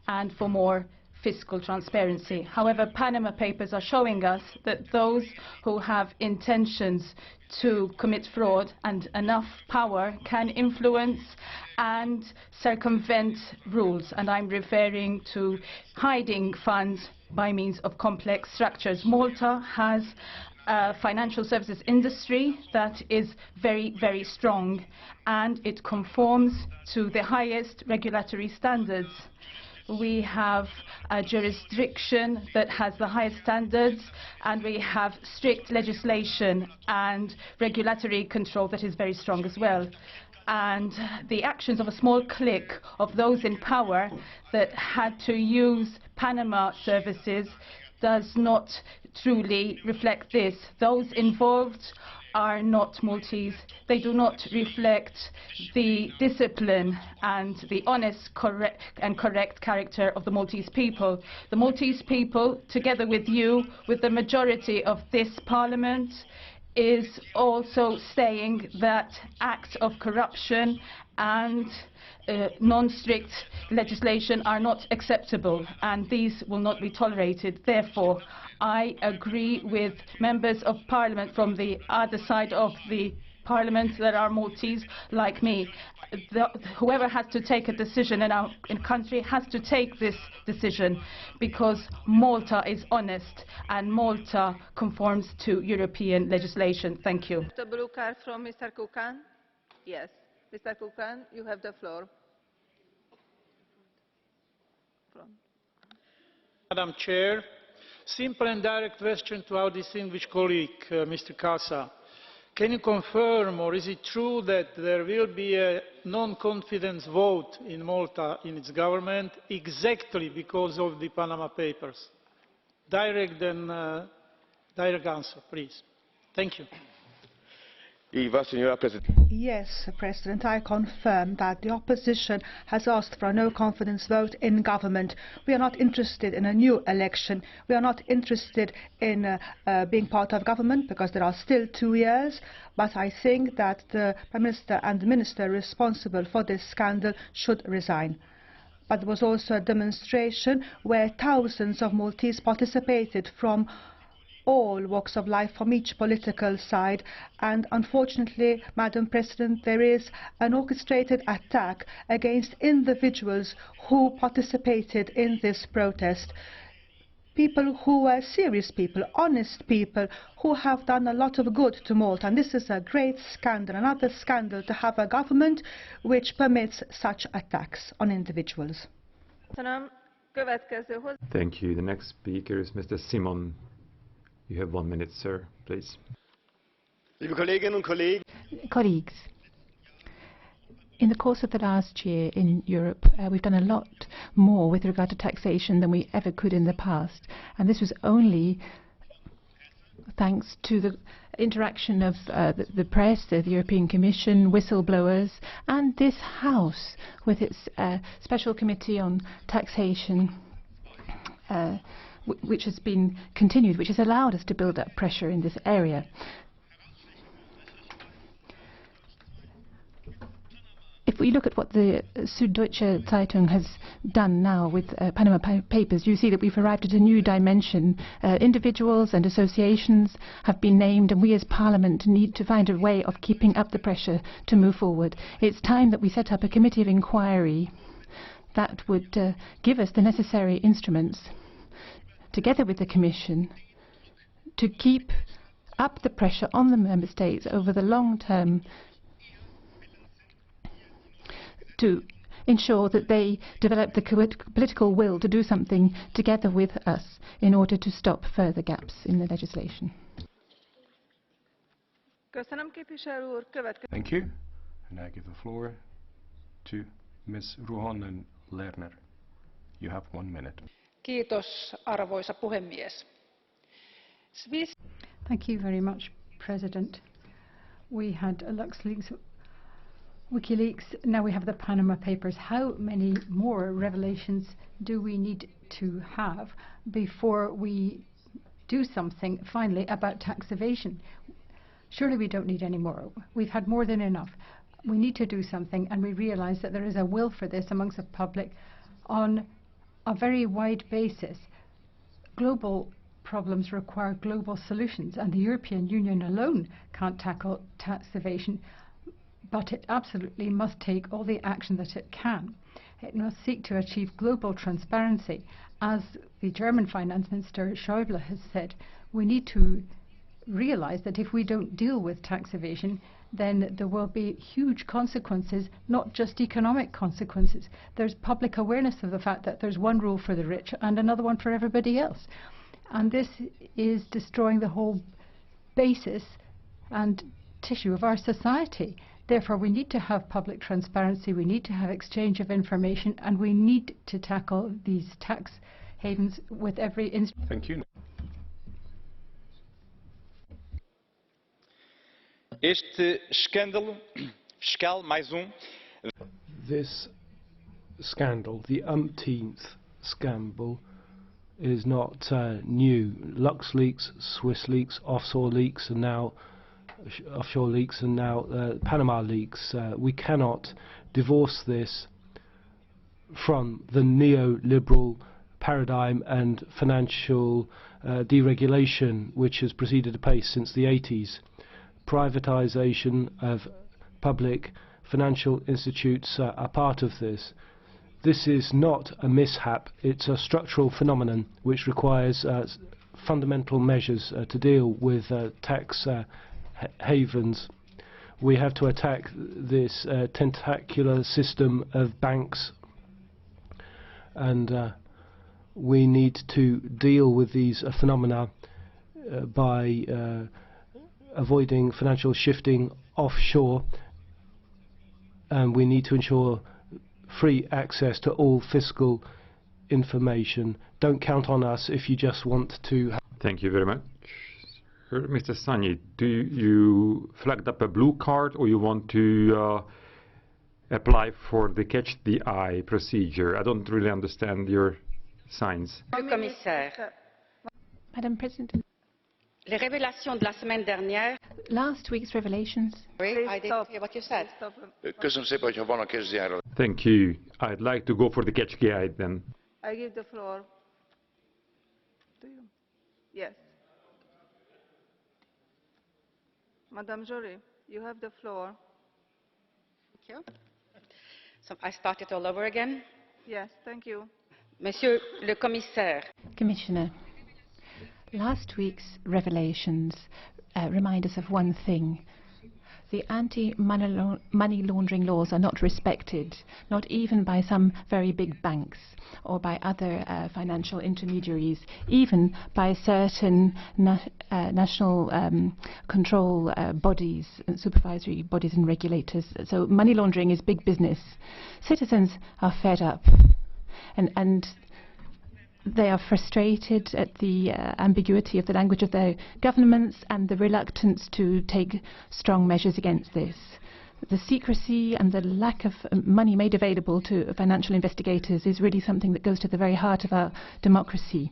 and for more fiscal transparency. However, Panama Papers are showing us that those who have intentions to commit fraud and enough power can influence and circumvent rules. And I'm referring to hiding funds by means of complex structures. Malta has a financial services industry that is very, very strong, and it conforms to the highest regulatory standards. We have a jurisdiction that has the highest standards, and we have strict legislation and regulatory control that is very strong as well. And the actions of a small clique of those in power that had to use Panama services does not truly reflect this. Those involved are not Maltese. They do not reflect the discipline and the honest correct character of the Maltese people. The Maltese people, together with you, with the majority of this Parliament, is also saying that acts of corruption and non-strict legislation are not acceptable, and these will not be tolerated. Therefore, I agree with members of parliament from the other side of the parliament that are Maltese like me. Whoever has to take a decision in our country has to take this decision, because Malta is honest and Malta conforms to European legislation. Thank you. The blue card from Mr. Kukan. Yes. Mr. Kukan, you have the floor. Madam Chair, simple and direct question to our distinguished colleague, Mr. Casa. Can you confirm, or is it true that there will be a non-confidence vote in Malta in its government exactly because of the Panama Papers? Direct answer, please. Thank you. Yes, President, I confirm that the opposition has asked for a no-confidence vote in government. We are not interested in a new election. We are not interested in being part of government because there are still 2 years. But I think that the Prime Minister and the Minister responsible for this scandal should resign. But there was also a demonstration where thousands of Maltese participated from all walks of life, from each political side, and unfortunately, Madam President, there is an orchestrated attack against individuals who participated in this protest. People who were serious people, honest people, who have done a lot of good to Malta, and this is a great scandal, another scandal to have a government which permits such attacks on individuals. Thank you. The next speaker is Mr. Simon. You have 1 minute, sir, please. Colleagues, in the course of the last year in Europe, we've done a lot more with regard to taxation than we ever could in the past. And this was only thanks to the interaction of the press, the European Commission, whistleblowers, and this House with its Special Committee on Taxation, which has been continued, which has allowed us to build up pressure in this area. If we look at what the Süddeutsche Zeitung has done now with Panama Papers, you see that we've arrived at a new dimension. Individuals and associations have been named, and we as Parliament need to find a way of keeping up the pressure to move forward. It's time that we set up a committee of inquiry that would give us the necessary instruments, together with the Commission, to keep up the pressure on the Member States over the long term, to ensure that they develop the political will to do something together with us in order to stop further gaps in the legislation. Thank you. And I give the floor to Ms. RUOHONEN-LERNER. You have 1 minute. Kiitos, arvoisa puhemies. Thank you very much, President. We had LuxLeaks, WikiLeaks, now we have the Panama Papers. How many more revelations do we need to have before we do something finally about tax evasion? Surely we don't need any more. We've had more than enough. We need to do something, and we realize that there is a will for this amongst the public on a very wide basis. Global problems require global solutions, and the European Union alone can't tackle tax evasion, but it absolutely must take all the action that it can. It must seek to achieve global transparency. As the German Finance Minister Schäuble has said, we need to realize that if we don't deal with tax evasion, then there will be huge consequences, not just economic consequences. There's public awareness of the fact that there's one rule for the rich and another one for everybody else. And this is destroying the whole basis and tissue of our society. Therefore, we need to have public transparency, we need to have exchange of information, and we need to tackle these tax havens with every instrument. Thank you. Este escândalo fiscal, mais This scandal, the umpteenth scandal, is not new. LuxLeaks, SwissLeaks, offshore leaks, and now offshore leaks and now Panama leaks. We cannot divorce this from the neoliberal paradigm and financial deregulation which has proceeded apace since the 80s. Privatization of public financial institutes are part of this. This is not a mishap, it's a structural phenomenon which requires fundamental measures to deal with tax havens. We have to attack this tentacular system of banks, and we need to deal with these phenomena by avoiding financial shifting offshore, and we need to ensure free access to all fiscal information. Don't count on us if you just want to. Thank you very much. Mr. Sani, do you flagged up a blue card, or you want to apply for the catch the eye procedure? I don't really understand your signs. Commissaire. Madam President. Les révélations de la semaine dernière. Last week's revelations. Oui, I didn't hear what you said. Thank you. I'd like to go for the catch the eye then. I give the floor to you. Yes. Madame Joly, you have the floor. Thank you. So I start it all over again. Yes, thank you. Monsieur le Commissaire. Commissioner, last week's revelations remind us of one thing. The anti-money laundering laws are not respected, not even by some very big banks or by other financial intermediaries, even by certain national control bodies, supervisory bodies and regulators. So money laundering is big business. Citizens are fed up and they are frustrated at the ambiguity of the language of their governments and the reluctance to take strong measures against this. The secrecy and the lack of money made available to financial investigators is really something that goes to the very heart of our democracy.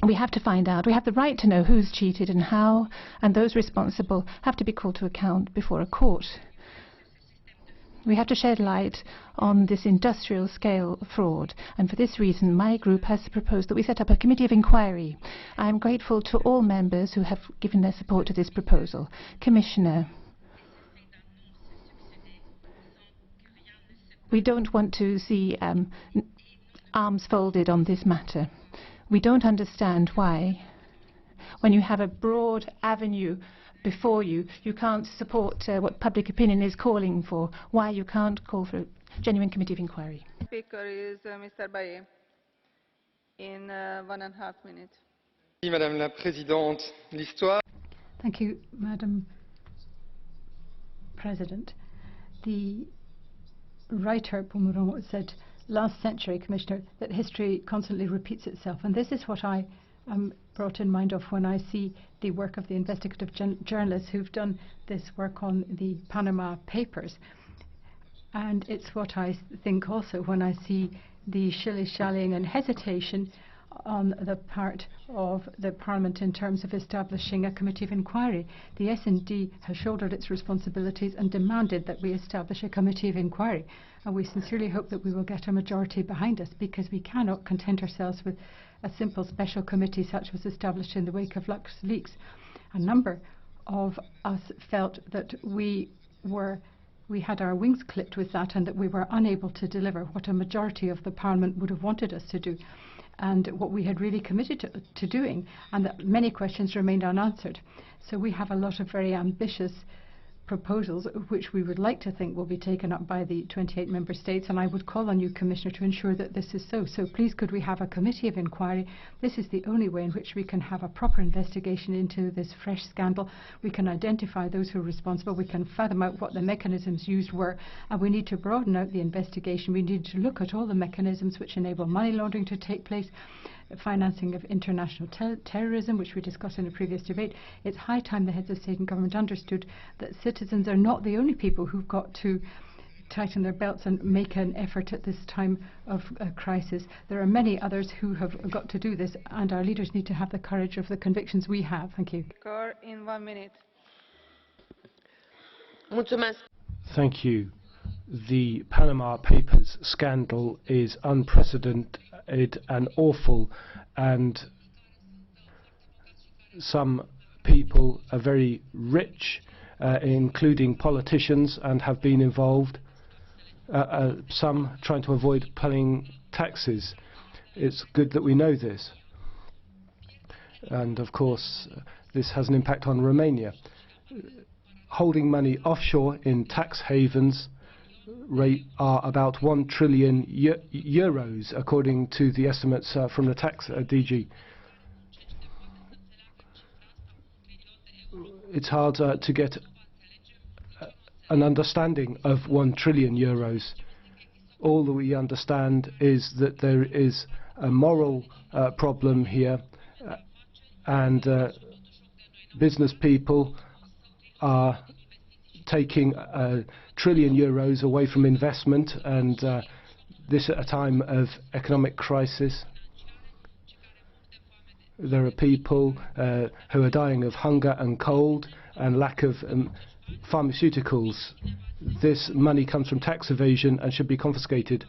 We have to find out. We have the right to know who's cheated and how, and those responsible have to be called to account before a court. We have to shed light on this industrial scale fraud, and for this reason my group has proposed that we set up a committee of inquiry. I am grateful to all members who have given their support to this proposal. Commissioner, we don't want to see arms folded on this matter. We don't understand why, when you have a broad avenue before you, you can't support what public opinion is calling for, why you can't call for a genuine committee of inquiry. Speaker is Mr. Bayet in 1.5 minutes. Madame la Présidente, l'histoire. Thank you, Madam President. The writer Pomeroy said last century, Commissioner, that history constantly repeats itself, and this is what I am brought in mind of when I see the work of the investigative journalists who've done this work on the Panama Papers. And it's what I think also when I see the shilly-shallying and hesitation on the part of the Parliament in terms of establishing a committee of inquiry. The S&D has shouldered its responsibilities and demanded that we establish a committee of inquiry. And we sincerely hope that we will get a majority behind us, because we cannot content ourselves with a simple special committee such was established in the wake of LuxLeaks. A number of us felt that we had our wings clipped with that, and that we were unable to deliver what a majority of the Parliament would have wanted us to do, and what we had really committed to doing, and that many questions remained unanswered. So we have a lot of very ambitious proposals which we would like to think will be taken up by the 28 member states, and I would call on you, Commissioner, to ensure that this is so. So please, could we have a committee of inquiry? This is the only way in which we can have a proper investigation into this fresh scandal. We can identify those who are responsible, we can fathom out what the mechanisms used were, and we need to broaden out the investigation. We need to look at all the mechanisms which enable money laundering to take place, financing of international terrorism, which we discussed in a previous debate. It's high time the heads of state and government understood that citizens are not the only people who've got to tighten their belts and make an effort at this time of crisis. There are many others who have got to do this, and our leaders need to have the courage of the convictions we have. Thank you. In 1 minute. Thank you. The Panama Papers scandal is unprecedented and awful, and some people are very rich, including politicians, and have been involved. Some trying to avoid paying taxes. It's good that we know this. And of course, this has an impact on Romania. Holding money offshore in tax havens are about 1 trillion euros, according to the estimates from the tax DG. It's hard to get an understanding of 1 trillion euros. All that we understand is that there is a moral problem here, and business people are taking €1 trillion away from investment, and this at a time of economic crisis. There are people who are dying of hunger and cold and lack of pharmaceuticals. This money comes from tax evasion and should be confiscated.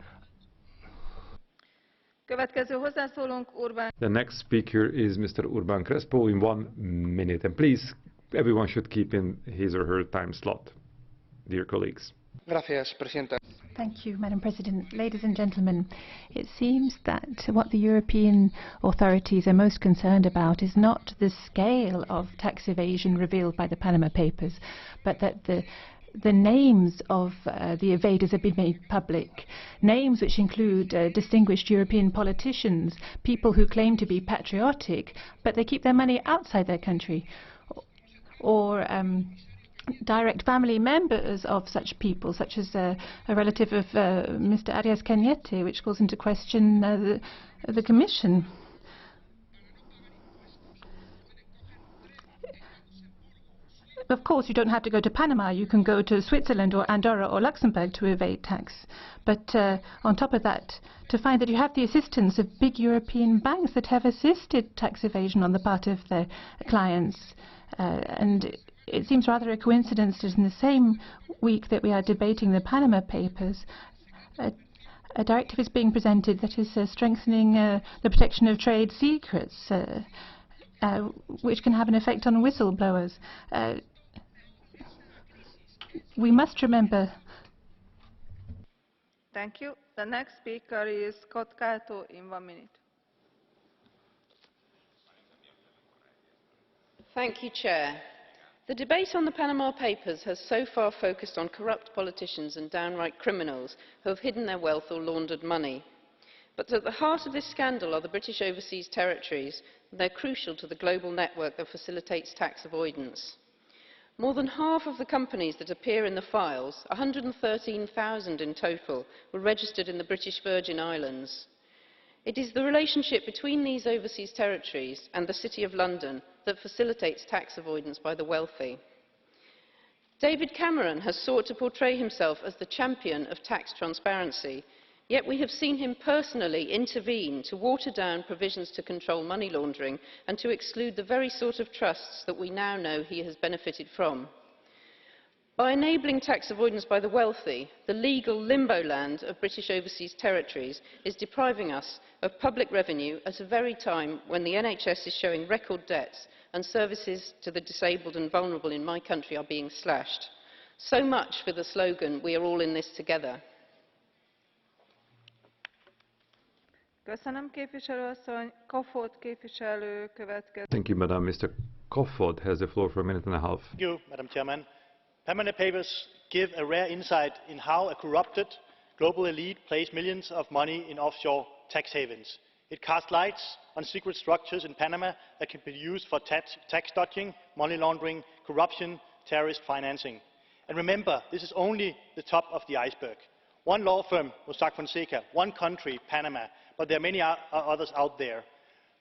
The next speaker is Mr. Urban Crespo in 1 minute. And please, everyone should keep in his or her time slot, dear colleagues. Gracias, Presidenta. Thank you, Madam President. Ladies and gentlemen, it seems that what the European authorities are most concerned about is not the scale of tax evasion revealed by the Panama Papers, but that the names of the evaders have been made public. Names which include distinguished European politicians, people who claim to be patriotic, but they keep their money outside their country, or direct family members of such people, such as a relative of Mr. Arias Cañete, which calls into question the Commission. Of course, you don't have to go to Panama. You can go to Switzerland or Andorra or Luxembourg to evade tax. But on top of that, to find that you have the assistance of big European banks that have assisted tax evasion on the part of their clients. And it seems rather a coincidence that in the same week that we are debating the Panama Papers, a directive is being presented that is strengthening the protection of trade secrets, which can have an effect on whistleblowers. We must remember. Thank you. The next speaker is Scott Cato in 1 minute. Thank you, Chair. The debate on the Panama Papers has so far focused on corrupt politicians and downright criminals who have hidden their wealth or laundered money. But at the heart of this scandal are the British overseas territories, and they're crucial to the global network that facilitates tax avoidance. More than half of the companies that appear in the files, 113,000 in total, were registered in the British Virgin Islands. It is the relationship between these overseas territories and the City of London that facilitates tax avoidance by the wealthy. David Cameron has sought to portray himself as the champion of tax transparency, yet we have seen him personally intervene to water down provisions to control money laundering and to exclude the very sort of trusts that we now know he has benefited from. By enabling tax avoidance by the wealthy, the legal limbo land of British overseas territories is depriving us of public revenue at a very time when the NHS is showing record debts and services to the disabled and vulnerable in my country are being slashed. So much for the slogan, "We are all in this together." Köszönöm, képviselőasszony. Kofod képviselő következik. Thank you, Madam. Mr. Kofod has the floor for 1.5 minutes. Thank you, Madam Chairman. Panama Papers give a rare insight in how a corrupted global elite plays millions of money in offshore tax havens. It casts lights on secret structures in Panama that can be used for tax dodging, money laundering, corruption, terrorist financing. And remember, this is only the top of the iceberg. One law firm, Mossack Fonseca, one country, Panama, but there are many others out there.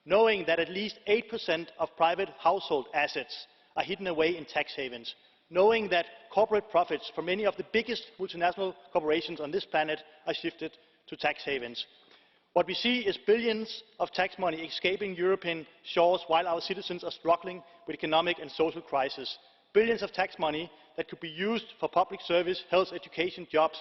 Knowing that at least 8% of private household assets are hidden away in tax havens, knowing that corporate profits from many of the biggest multinational corporations on this planet are shifted to tax havens. What we see is billions of tax money escaping European shores while our citizens are struggling with economic and social crisis. billions of tax money that could be used for public service, health, education, jobs.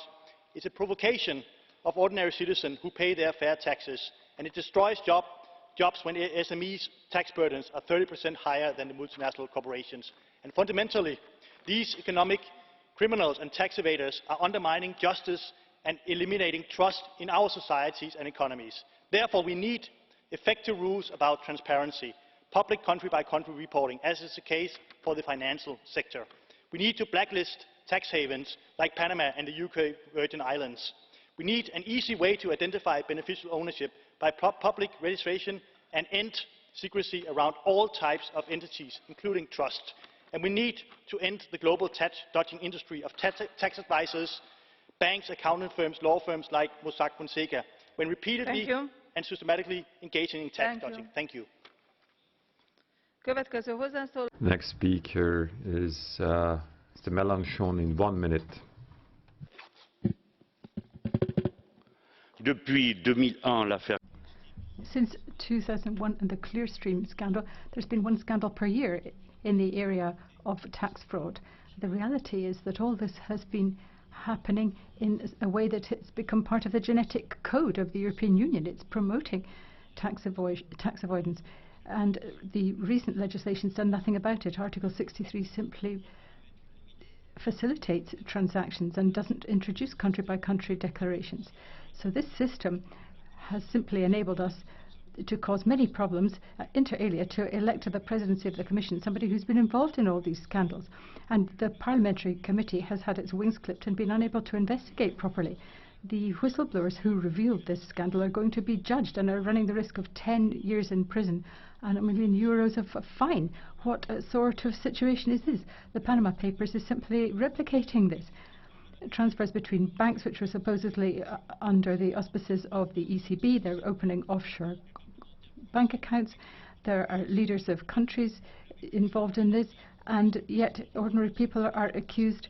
It's a provocation of ordinary citizens who pay their fair taxes, and it destroys jobs when SMEs' tax burdens are 30% higher than the multinational corporations. And fundamentally, these economic criminals and tax evaders are undermining justice and eliminating trust in our societies and economies. Therefore, we need effective rules about transparency, public country-by-country reporting, as is the case for the financial sector. We need to blacklist tax havens like Panama and the UK Virgin Islands. We need an easy way to identify beneficial ownership by public registration and end secrecy around all types of entities, including trusts. And we need to end the global tax-dodging industry of tax advisors, banks, accounting firms, law firms like Mossack Fonseca, when repeatedly and systematically engaging in tax dodging. Thank you. Next speaker is Mr. Mélenchon in 1 minute. Since 2001 and the Clearstream scandal, there's been one scandal per year in the area of tax fraud. The reality is that all this has been happening in a way that it's become part of the genetic code of the European Union. It's promoting tax avoidance. And the recent legislation's done nothing about it. Article 63 simply facilitates transactions and doesn't introduce country-by-country declarations. So this system has simply enabled us to cause many problems, inter alia, to elect to the presidency of the Commission somebody who's been involved in all these scandals. And the parliamentary committee has had its wings clipped and been unable to investigate properly. The whistleblowers who revealed this scandal are going to be judged and are running the risk of 10 years in prison and €1 million of a fine. What sort of situation is this? The Panama Papers is simply replicating this. Transfers between banks, which were supposedly under the auspices of the ECB, they're opening offshore bank accounts. There are leaders of countries involved in this, and yet ordinary people are accused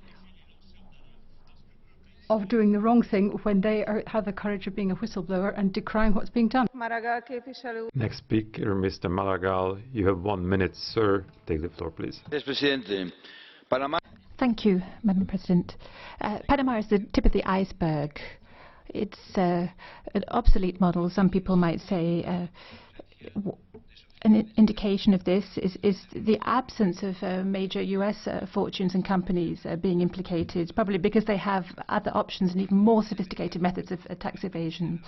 of doing the wrong thing when they have the courage of being a whistleblower and decrying what's being done. Next speaker, Mr. Maragall. You have 1 minute, sir. Take the floor, please. Thank you, Madam President. Panama is the tip of the iceberg. It's an obsolete model, some people might say. An indication of this is the absence of major US fortunes and companies being implicated, probably because they have other options and even more sophisticated methods of tax evasion.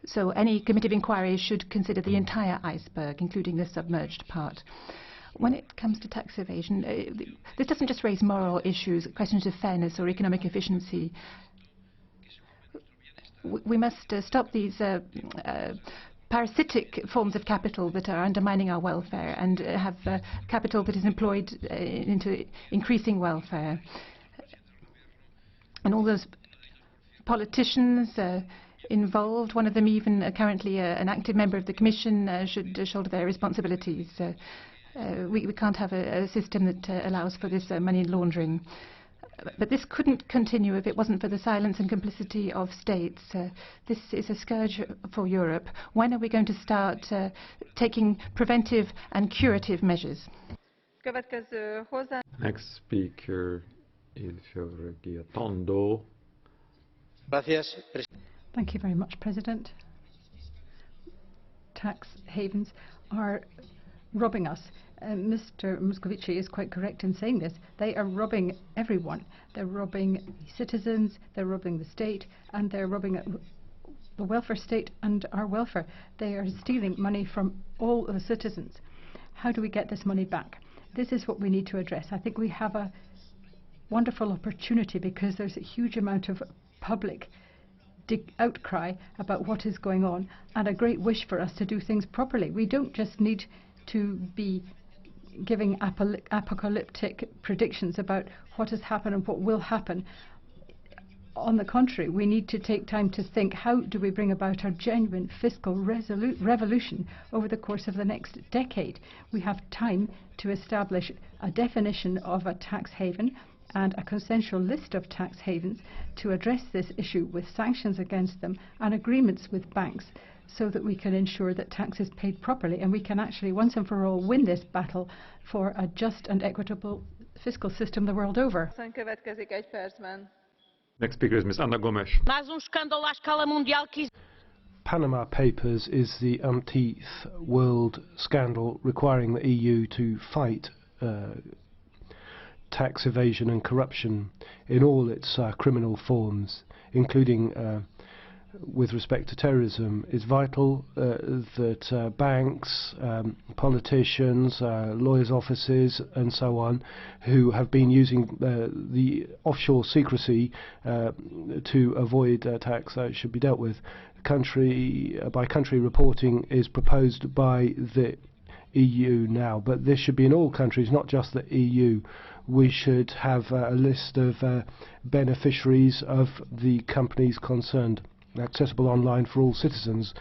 So any committee of inquiry should consider the entire iceberg, including the submerged part. When it comes to tax evasion, this doesn't just raise moral issues, questions of fairness or economic efficiency. We must stop these parasitic forms of capital that are undermining our welfare and have capital that is employed into increasing welfare. And all those politicians involved, one of them even currently an active member of the Commission, should shoulder their responsibilities. We can't have a system that allows for this money laundering. But this couldn't continue if it wasn't for the silence and complicity of states. This is a scourge for Europe. When are we going to start taking preventive and curative measures? Next speaker, Il Fiore Tondo. Thank you very much, President. Tax havens are robbing us. Mr. Moscovici is quite correct in saying this. They are robbing everyone. They're robbing citizens, they're robbing the state, and they're robbing the welfare state and our welfare. They are stealing money from all the citizens. How do we get this money back? This is what we need to address. I think we have a wonderful opportunity because there's a huge amount of public outcry about what is going on and a great wish for us to do things properly. We don't just need to be giving apocalyptic predictions about what has happened and what will happen. On the contrary, we need to take time to think, how do we bring about our genuine fiscal revolution over the course of the next decade? We have time to establish a definition of a tax haven and a consensual list of tax havens to address this issue with sanctions against them and agreements with banks so that we can ensure that tax is paid properly and we can actually once and for all win this battle for a just and equitable fiscal system the world over. Next speaker is Ms. Ana Gomes. Panama Papers is the umpteenth world scandal requiring the EU to fight tax evasion and corruption in all its criminal forms, including with respect to terrorism. It's vital that banks, politicians, lawyers' offices and so on, who have been using the offshore secrecy to avoid tax, should be dealt with. Country by country reporting is proposed by the EU now, but this should be in all countries, not just the EU. We should have a list of beneficiaries of the companies concerned, accessible online for all citizens.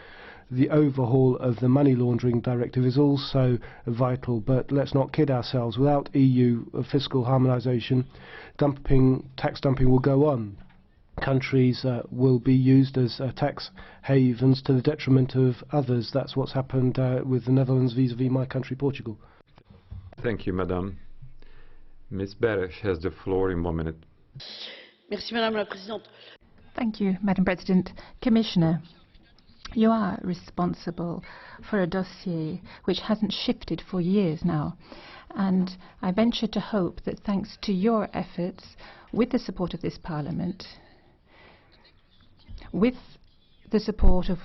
The overhaul of the money laundering directive is also vital, but let's not kid ourselves. Without EU fiscal harmonisation, tax dumping will go on. Countries will be used as tax havens to the detriment of others. That's what's happened with the Netherlands vis-à-vis my country, Portugal. Thank you, Madam. Ms. Beres has the floor in 1 minute. Thank you, Madam President. Commissioner, you are responsible for a dossier which hasn't shifted for years now, and I venture to hope that thanks to your efforts, with the support of this Parliament, with the support of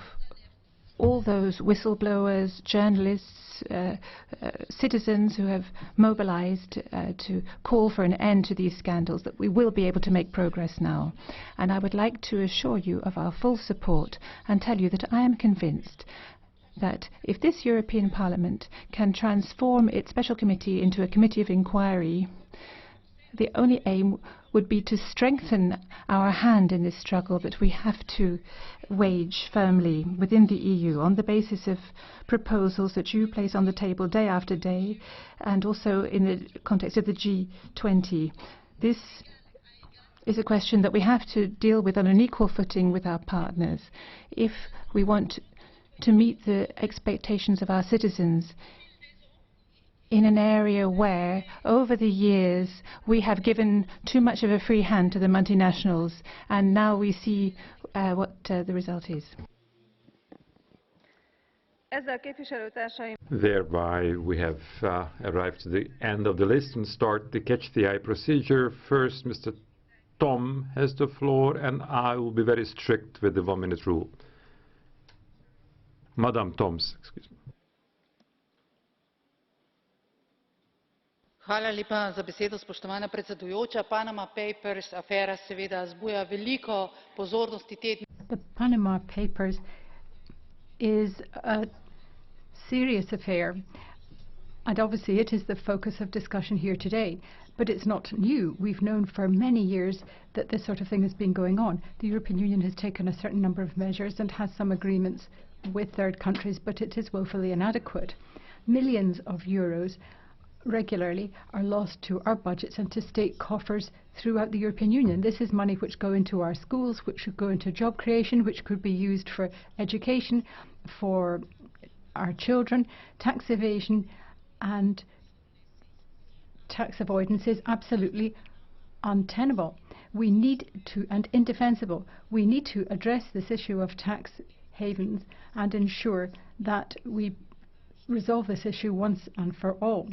all those whistleblowers, journalists, citizens who have mobilized to call for an end to these scandals, that we will be able to make progress now. And I would like to assure you of our full support and tell you that I am convinced that if this European Parliament can transform its special committee into a committee of inquiry, the only aim would be to strengthen our hand in this struggle that we have to wage firmly within the EU on the basis of proposals that you place on the table day after day, and also in the context of the G20. This is a question that we have to deal with on an equal footing with our partners if we want to meet the expectations of our citizens in an area where, over the years, we have given too much of a free hand to the multinationals, and now we see what the result is. Thereby, we have arrived to the end of the list and start the Catch the Eye procedure. First, Mr. Tom has the floor, and I will be very strict with the 1-minute rule. Madam Toms, excuse me. Hvala lepa za besedo, spoštovana predsedujoča. Panama Papers afera seveda zbuja veliko pozornosti te dni. The Panama Papers is a serious affair, and obviously it is the focus of discussion here today. But it's not new. We've known for many years that this sort of thing has been going on. The European Union has taken a certain number of measures and has some agreements with third countries, but it is woefully inadequate. Millions of euros regularly are lost to our budgets and to state coffers throughout the European Union. This is money which go into our schools, which should go into job creation, which could be used for education, for our children. Tax evasion and tax avoidance is absolutely untenable. We need to, and indefensible, we need to address this issue of tax havens and ensure that we resolve this issue once and for all.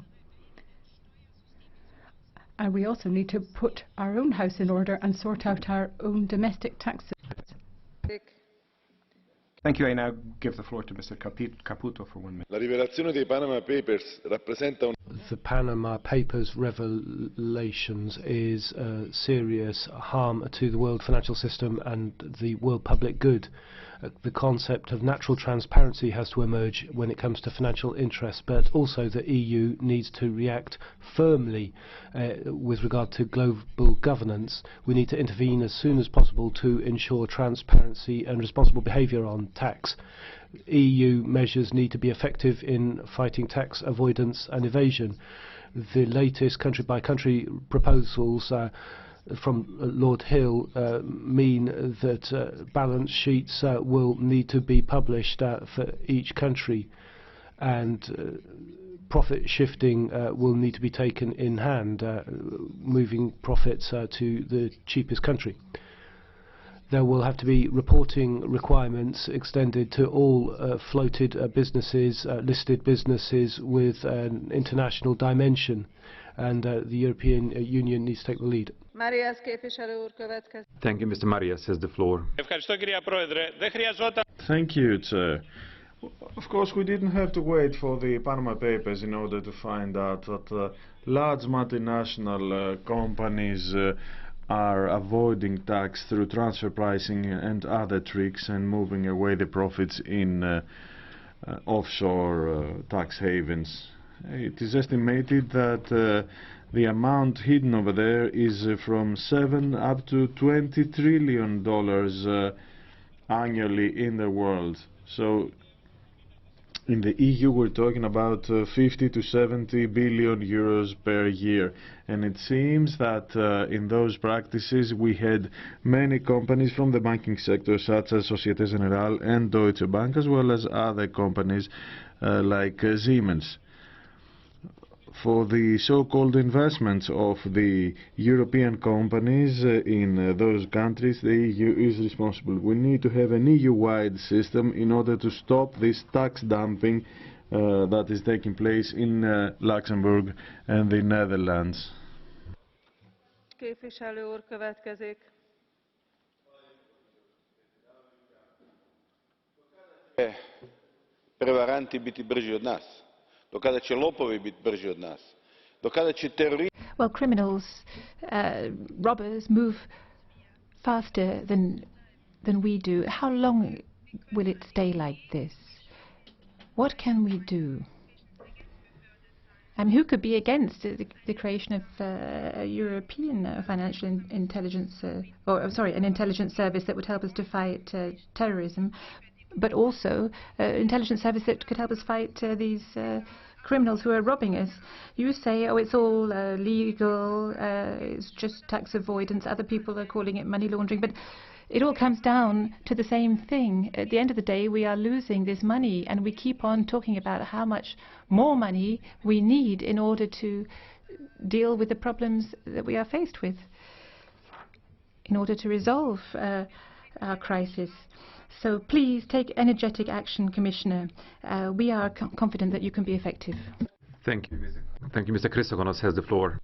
And we also need to put our own house in order and sort out our own domestic taxes. Thank you. I now give the floor to Mr. Caputo for 1 minute. La rivelazione dei Panama Papers rappresenta The Panama Papers revelations is a serious harm to the world financial system and the world public good. The concept of natural transparency has to emerge when it comes to financial interests, but also the EU needs to react firmly with regard to global governance. We need to intervene as soon as possible to ensure transparency and responsible behaviour on tax. EU measures need to be effective in fighting tax avoidance and evasion. The latest country-by-country proposals from Lord Hill mean that balance sheets will need to be published for each country, and profit shifting will need to be taken in hand, moving profits to the cheapest country. There will have to be reporting requirements extended to all floated businesses, listed businesses with an international dimension, and the European Union needs to take the lead. Marias képviselő úr következik. Thank you, Mr. Marias has the floor. Thank you, Chair. Of course, we didn't have to wait for the Panama Papers in order to find out that large multinational companies are avoiding tax through transfer pricing and other tricks and moving away the profits in offshore tax havens. It is estimated that the amount hidden over there is from $7 up to $20 trillion annually in the world. So in the EU we're talking about 50 to 70 billion euros per year, and it seems that in those practices we had many companies from the banking sector such as Societe Generale and Deutsche Bank, as well as other companies like Siemens. For the so-called investments of the European companies in those countries, the EU is responsible. We need to have an EU-wide system in order to stop this tax dumping that is taking place in Luxembourg and the Netherlands. Képviselő úr következik. Prevaranti biti brži od nas? Do kada će lopovi biti brži od nas? Do kada će teroristi... Well, criminals, robbers move faster than we do. How long will it stay like this? What can we do? I mean, who could be against the creation of a European financial intelligence, an intelligence service that would help us to fight terrorism, but also intelligence service that could help us fight these criminals who are robbing us? You say, oh, it's all legal, it's just tax avoidance. Other people are calling it money laundering, but it all comes down to the same thing. At the end of the day, we are losing this money, and we keep on talking about how much more money we need in order to deal with the problems that we are faced with, in order to resolve our crisis. So please take energetic action, Commissioner. We are confident that you can be effective. Thank you. Thank you. Mr. CHRYSOGONOS has the floor.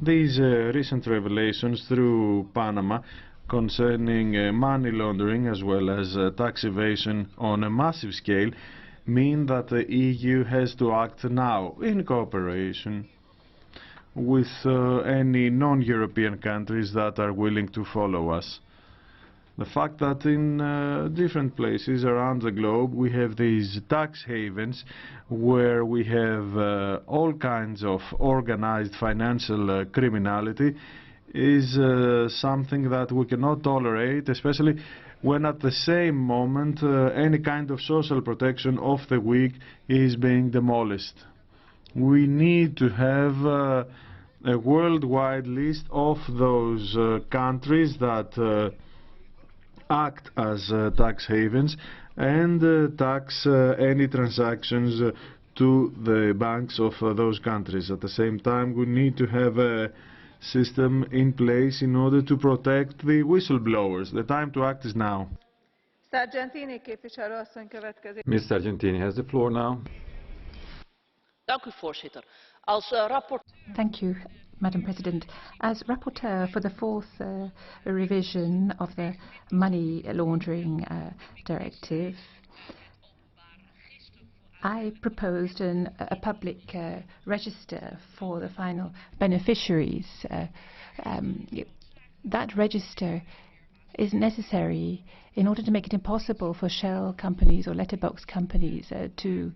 These recent revelations through Panama concerning money laundering as well as tax evasion on a massive scale mean that the EU has to act now in cooperation with any non-European countries that are willing to follow us. The fact that in different places around the globe we have these tax havens where we have all kinds of organized financial criminality is something that we cannot tolerate, especially when at the same moment any kind of social protection of the weak is being demolished. We need to have a worldwide list of those countries that act as tax havens and tax any transactions to the banks of those countries. At the same time, we need to have a system in place in order to protect the whistleblowers. The time to act is now. Sargentini képviselő asszony következik. Ms. Sargentini has the floor now. Thank you, Madam President. As rapporteur for the fourth revision of the money laundering directive, I proposed a public register for the final beneficiaries. That register is necessary in order to make it impossible for shell companies or letterbox companies to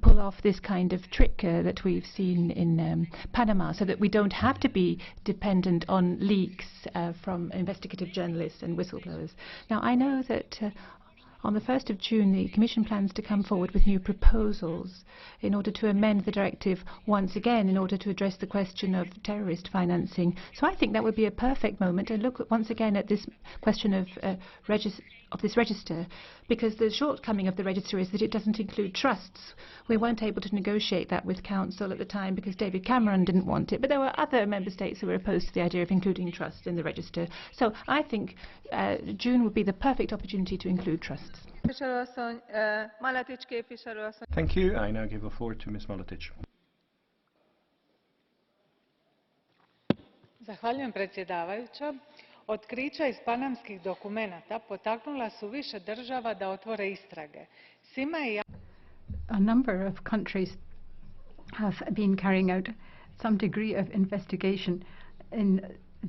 pull off this kind of trick that we've seen in Panama, so that we don't have to be dependent on leaks from investigative journalists and whistleblowers. Now, I know that On the 1st of June, the Commission plans to come forward with new proposals in order to amend the directive once again in order to address the question of terrorist financing. So I think that would be a perfect moment to look once again at this question of this register, because the shortcoming of the register is that it doesn't include trusts. We weren't able to negotiate that with Council at the time because David Cameron didn't want it, but there were other member states who were opposed to the idea of including trusts in the register. So I think June would be the perfect opportunity to include trusts. Thank you. I now give the floor to Ms. Maletic. Zahvaljujem predsjedavajuća. Otkrića iz panamskih dokumenata potaknula su više država da otvore istrage. Svima je A number of countries have been carrying out some degree of investigation in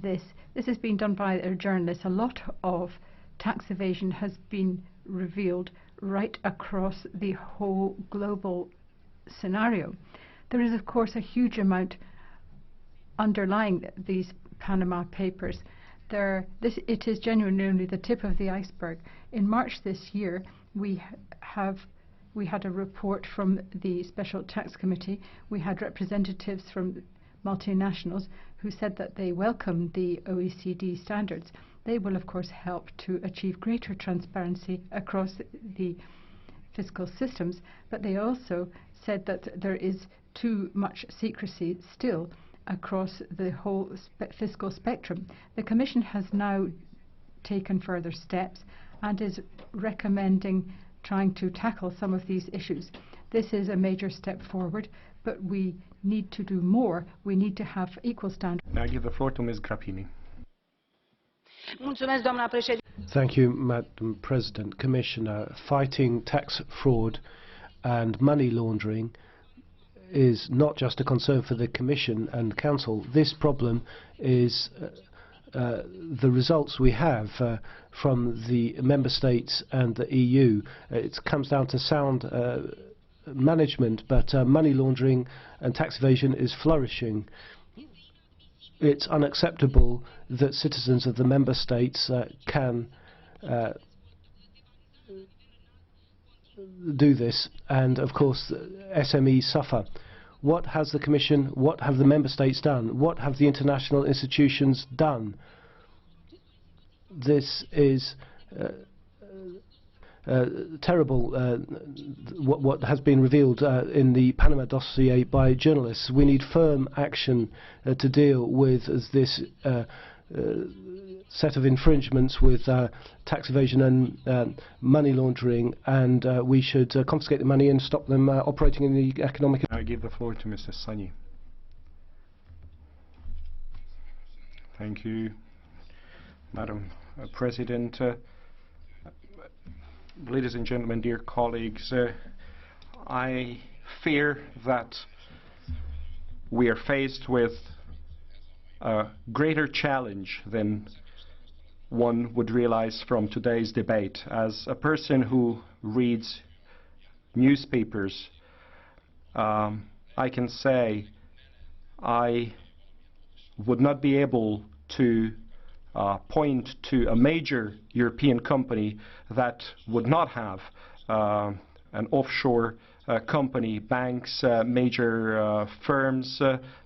this. This has been done by journalists. A lot of tax evasion has been revealed right across the whole global scenario. There is, of course, a huge amount underlying these Panama Papers. It is genuinely only the tip of the iceberg. In March this year, we had a report from the Special Tax Committee. We had representatives from multinationals who said that they welcome the OECD standards. They will, of course, help to achieve greater transparency across the fiscal systems, but they also said that there is too much secrecy still across the whole fiscal spectrum. The Commission has now taken further steps and is recommending trying to tackle some of these issues. This is a major step forward, but we need to do more. We need to have equal standards. Now I give the floor to Ms. Grappini. Thank you, Madam President. Commissioner, fighting tax fraud and money laundering is not just a concern for the Commission and Council. This problem is the results we have from the Member States and the EU. It comes down to sound management, but money laundering and tax evasion is flourishing. It's unacceptable that citizens of the Member States can do this, and of course SMEs suffer. What has the Commission, what have the Member States done? What have the international institutions done? This is terrible, what has been revealed in the Panama dossier by journalists. We need firm action to deal with this set of infringements with tax evasion and money laundering, and we should confiscate the money and stop them operating in the economic... I give the floor to Mr. Sani. Thank you, Madam President. Ladies and gentlemen, dear colleagues, I fear that we are faced with a greater challenge than one would realize from today's debate. As a person who reads newspapers, I can say I would not be able to point to a major European company that would not have an offshore company. Banks, major firms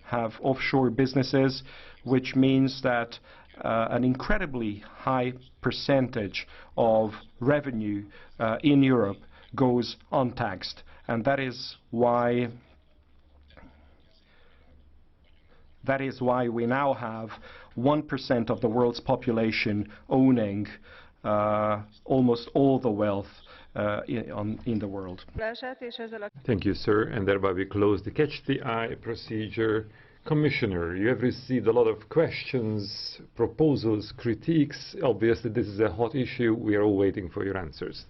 have offshore businesses, which means that an incredibly high percentage of revenue in Europe goes untaxed, and that is why we now have 1% of the world's population owning almost all the wealth in the world. Thank you, sir. And thereby we close the Catch the Eye procedure. Commissioner, you have received a lot of questions, proposals, critiques. Obviously, this is a hot issue. We are all waiting for your answers.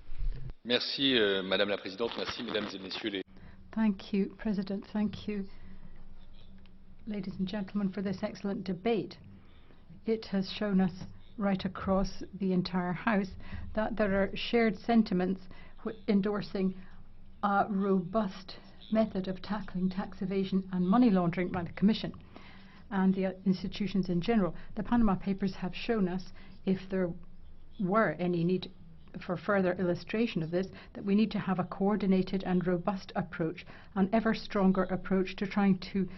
Merci, Madame la Présidente. Merci, Mesdames et Messieurs les... Thank you, President. Thank you, ladies and gentlemen, for this excellent debate. It has shown us right across the entire House that there are shared sentiments endorsing a robust method of tackling tax evasion and money laundering by the Commission and the institutions in general. The Panama Papers have shown us, if there were any need for further illustration of this, that we need to have a coordinated and robust approach, an ever stronger approach to trying to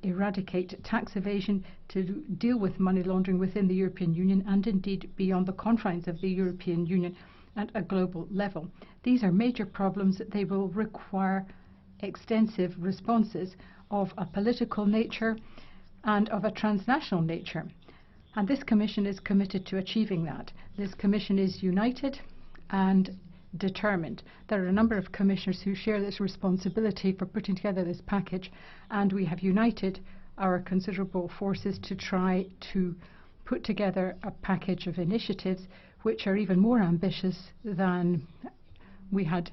eradicate tax evasion, to deal with money laundering within the European Union and indeed beyond the confines of the European Union at a global level. These are major problems. They will require extensive responses of a political nature and of a transnational nature. And this Commission is committed to achieving that. This Commission is united and determined. There are a number of commissioners who share this responsibility for putting together this package, and we have united our considerable forces to try to put together a package of initiatives which are even more ambitious than we had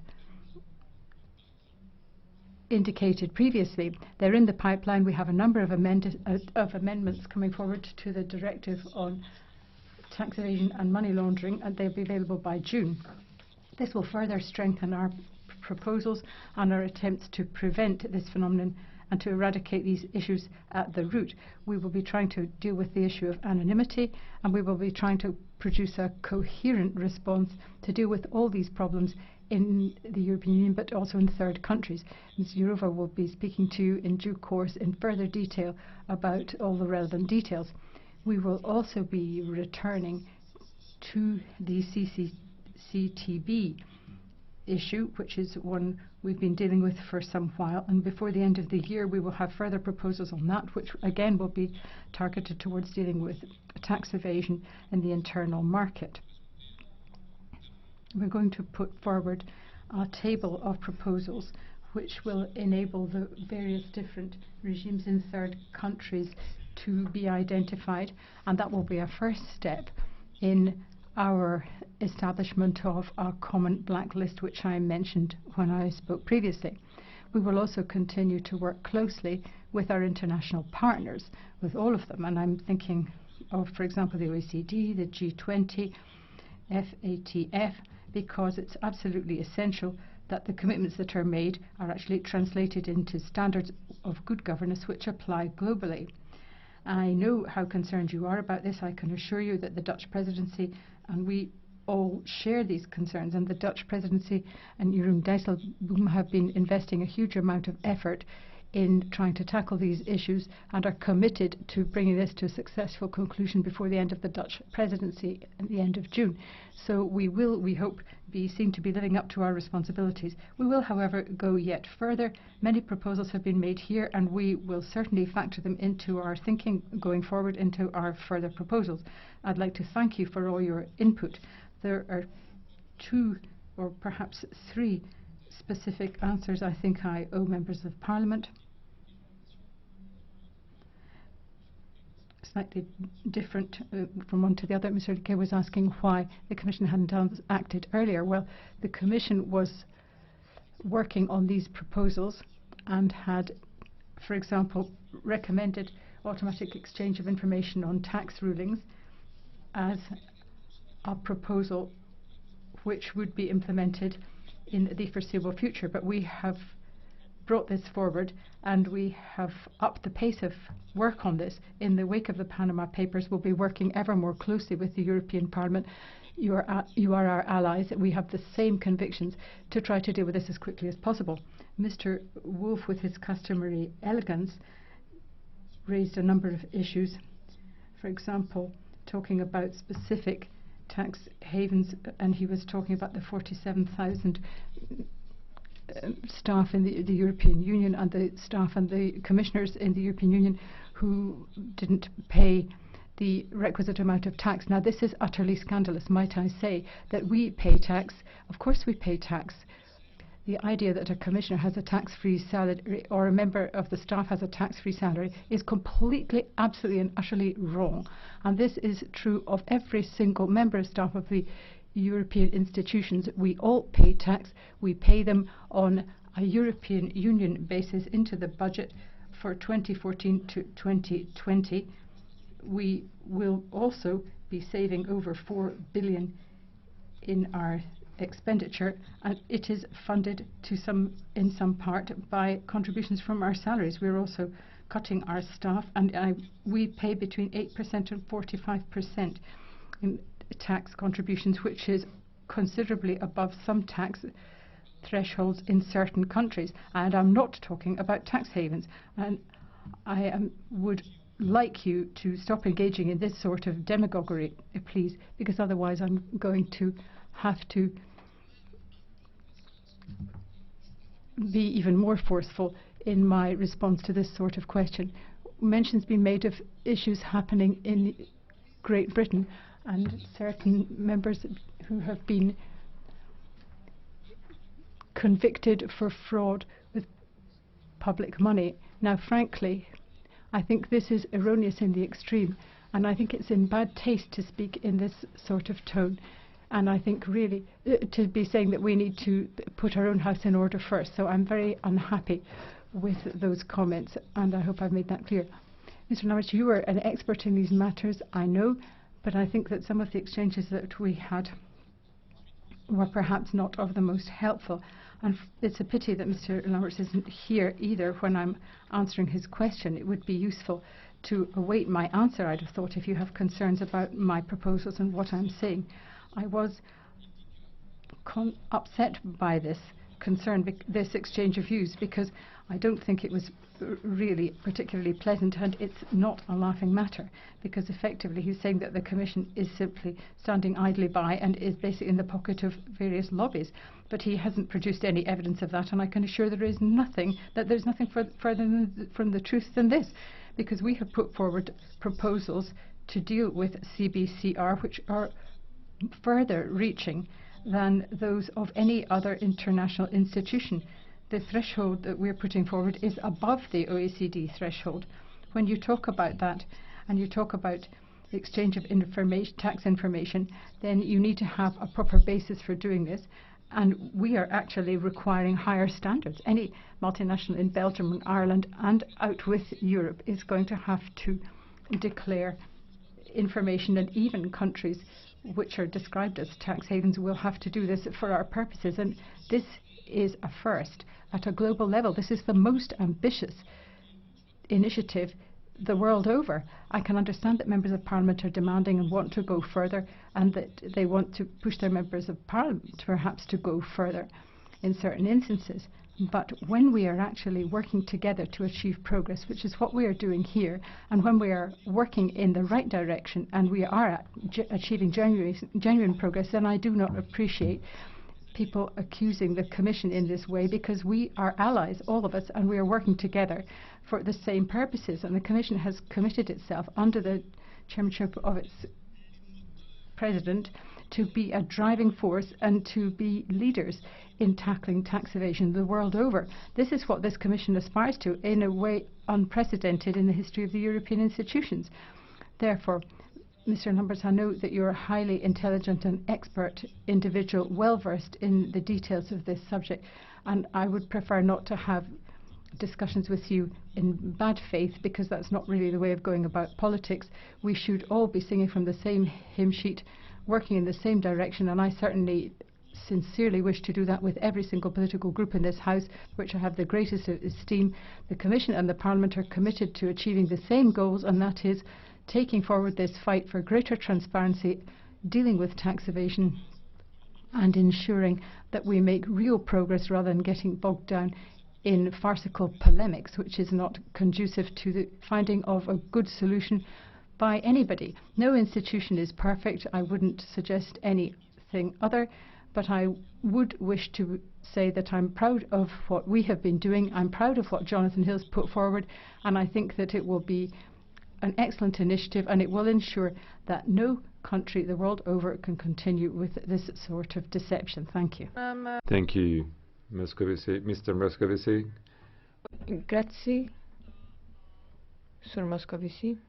indicated previously. They're in the pipeline. We have a number of amendments coming forward to the directive on tax evasion and money laundering, and they'll be available by June. This will further strengthen our proposals and our attempts to prevent this phenomenon and to eradicate these issues at the root. We will be trying to deal with the issue of anonymity, and we will be trying to produce a coherent response to deal with all these problems in the European Union, but also in third countries. Ms. Jourova will be speaking to you in due course in further detail about all the relevant details. We will also be returning to the CCTB issue, which is one we've been dealing with for some while, and before the end of the year we will have further proposals on that, which again will be targeted towards dealing with tax evasion in the internal market. We're going to put forward a table of proposals which will enable the various different regimes in third countries to be identified, and that will be a first step in our establishment of a common blacklist, which I mentioned when I spoke previously. We will also continue to work closely with our international partners, with all of them, and I'm thinking of, for example, the OECD, the G20, FATF, because it's absolutely essential that the commitments that are made are actually translated into standards of good governance which apply globally. I know how concerned you are about this. I can assure you that the Dutch presidency and we all share these concerns, and the Dutch presidency and Jeroen Dijsselbloem have been investing a huge amount of effort in trying to tackle these issues and are committed to bringing this to a successful conclusion before the end of the Dutch presidency at the end of June. So we will, we hope, be seen to be living up to our responsibilities. We will, however, go yet further. Many proposals have been made here, and we will certainly factor them into our thinking going forward, into our further proposals. I'd like to thank you for all your input. There are 2 or perhaps 3 specific answers I think I owe members of Parliament. Slightly different from one to the other. Mr. Lucke was asking why the Commission hadn't acted earlier. Well, the Commission was working on these proposals and had, for example, recommended automatic exchange of information on tax rulings as a proposal which would be implemented in the foreseeable future. But we have brought this forward and we have upped the pace of work on this. In the wake of the Panama Papers, we'll be working ever more closely with the European Parliament. You are our allies. We have the same convictions to try to deal with this as quickly as possible. Mr. Wolf, with his customary elegance, raised a number of issues. For example, talking about specific tax havens, and he was talking about the 47,000 staff in the European Union and the staff and the commissioners in the European Union who didn't pay the requisite amount of tax. Now, this is utterly scandalous, might I say, that we pay tax. Of course we pay tax. The idea that a commissioner has a tax-free salary or a member of the staff has a tax-free salary is completely, absolutely and utterly wrong. And this is true of every single member of staff of the European institutions. We all pay tax. We pay them on a European Union basis into the budget for 2014 to 2020. We will also be saving over 4 billion in our expenditure, and it is funded in some part by contributions from our salaries. We're also cutting our staff, and we pay between 8% and 45% in tax contributions, which is considerably above some tax thresholds in certain countries. And I'm not talking about tax havens. And I would like you to stop engaging in this sort of demagoguery, please, because otherwise I'm going to have to be even more forceful in my response to this sort of question. Mention's been made of issues happening in Great Britain and certain members who have been convicted for fraud with public money. Now, frankly, I think this is erroneous in the extreme, and I think it's in bad taste to speak in this sort of tone. And I think really to be saying that we need to put our own house in order first. So I'm very unhappy with those comments, and I hope I've made that clear. Mr. Lamberts, you are an expert in these matters, I know, but I think that some of the exchanges that we had were perhaps not of the most helpful. And it's a pity that Mr. Lamberts isn't here either when I'm answering his question. It would be useful to await my answer, I'd have thought, if you have concerns about my proposals and what I'm saying. I was upset by this this exchange of views, because I don't think it was really particularly pleasant, and it's not a laughing matter, because effectively he's saying that the Commission is simply standing idly by and is basically in the pocket of various lobbies. But he hasn't produced any evidence of that, and I can assure there's nothing further from the truth than this, because we have put forward proposals to deal with CBCR which are further reaching than those of any other international institution. The threshold that we're putting forward is above the OECD threshold. When you talk about that, and you talk about the exchange of tax information, then you need to have a proper basis for doing this, and we are actually requiring higher standards. Any multinational in Belgium and Ireland and out with Europe is going to have to declare information, and even countries which are described as tax havens will have to do this for our purposes. And this is a first at a global level. This is the most ambitious initiative the world over. I can understand that members of parliament are demanding and want to go further, and that they want to push their members of parliament perhaps to go further in certain instances. But when we are actually working together to achieve progress, which is what we are doing here, and when we are working in the right direction and we are achieving genuine progress, then I do not appreciate people accusing the Commission in this way, because we are allies, all of us, and we are working together for the same purposes. And the Commission has committed itself under the chairmanship of its President to be a driving force and to be leaders in tackling tax evasion the world over. This is what this Commission aspires to in a way unprecedented in the history of the European institutions. Therefore, Mr. Lamberts, I know that you're a highly intelligent and expert individual, well versed in the details of this subject, and I would prefer not to have discussions with you in bad faith, because that's not really the way of going about politics. We should all be singing from the same hymn sheet, working in the same direction, and I certainly sincerely wish to do that with every single political group in this House, which I have the greatest esteem. The Commission and the Parliament are committed to achieving the same goals, and that is taking forward this fight for greater transparency, dealing with tax evasion, and ensuring that we make real progress rather than getting bogged down in farcical polemics, which is not conducive to the finding of a good solution by anybody. No institution is perfect. I wouldn't suggest anything other, but I would wish to say that I'm proud of what we have been doing. I'm proud of what Jonathan Hill's put forward, and I think that it will be an excellent initiative, and it will ensure that no country the world over can continue with this sort of deception. Thank you. Thank you, Moscovici. Mr. Moscovici. Grazie. Sur Moscovici.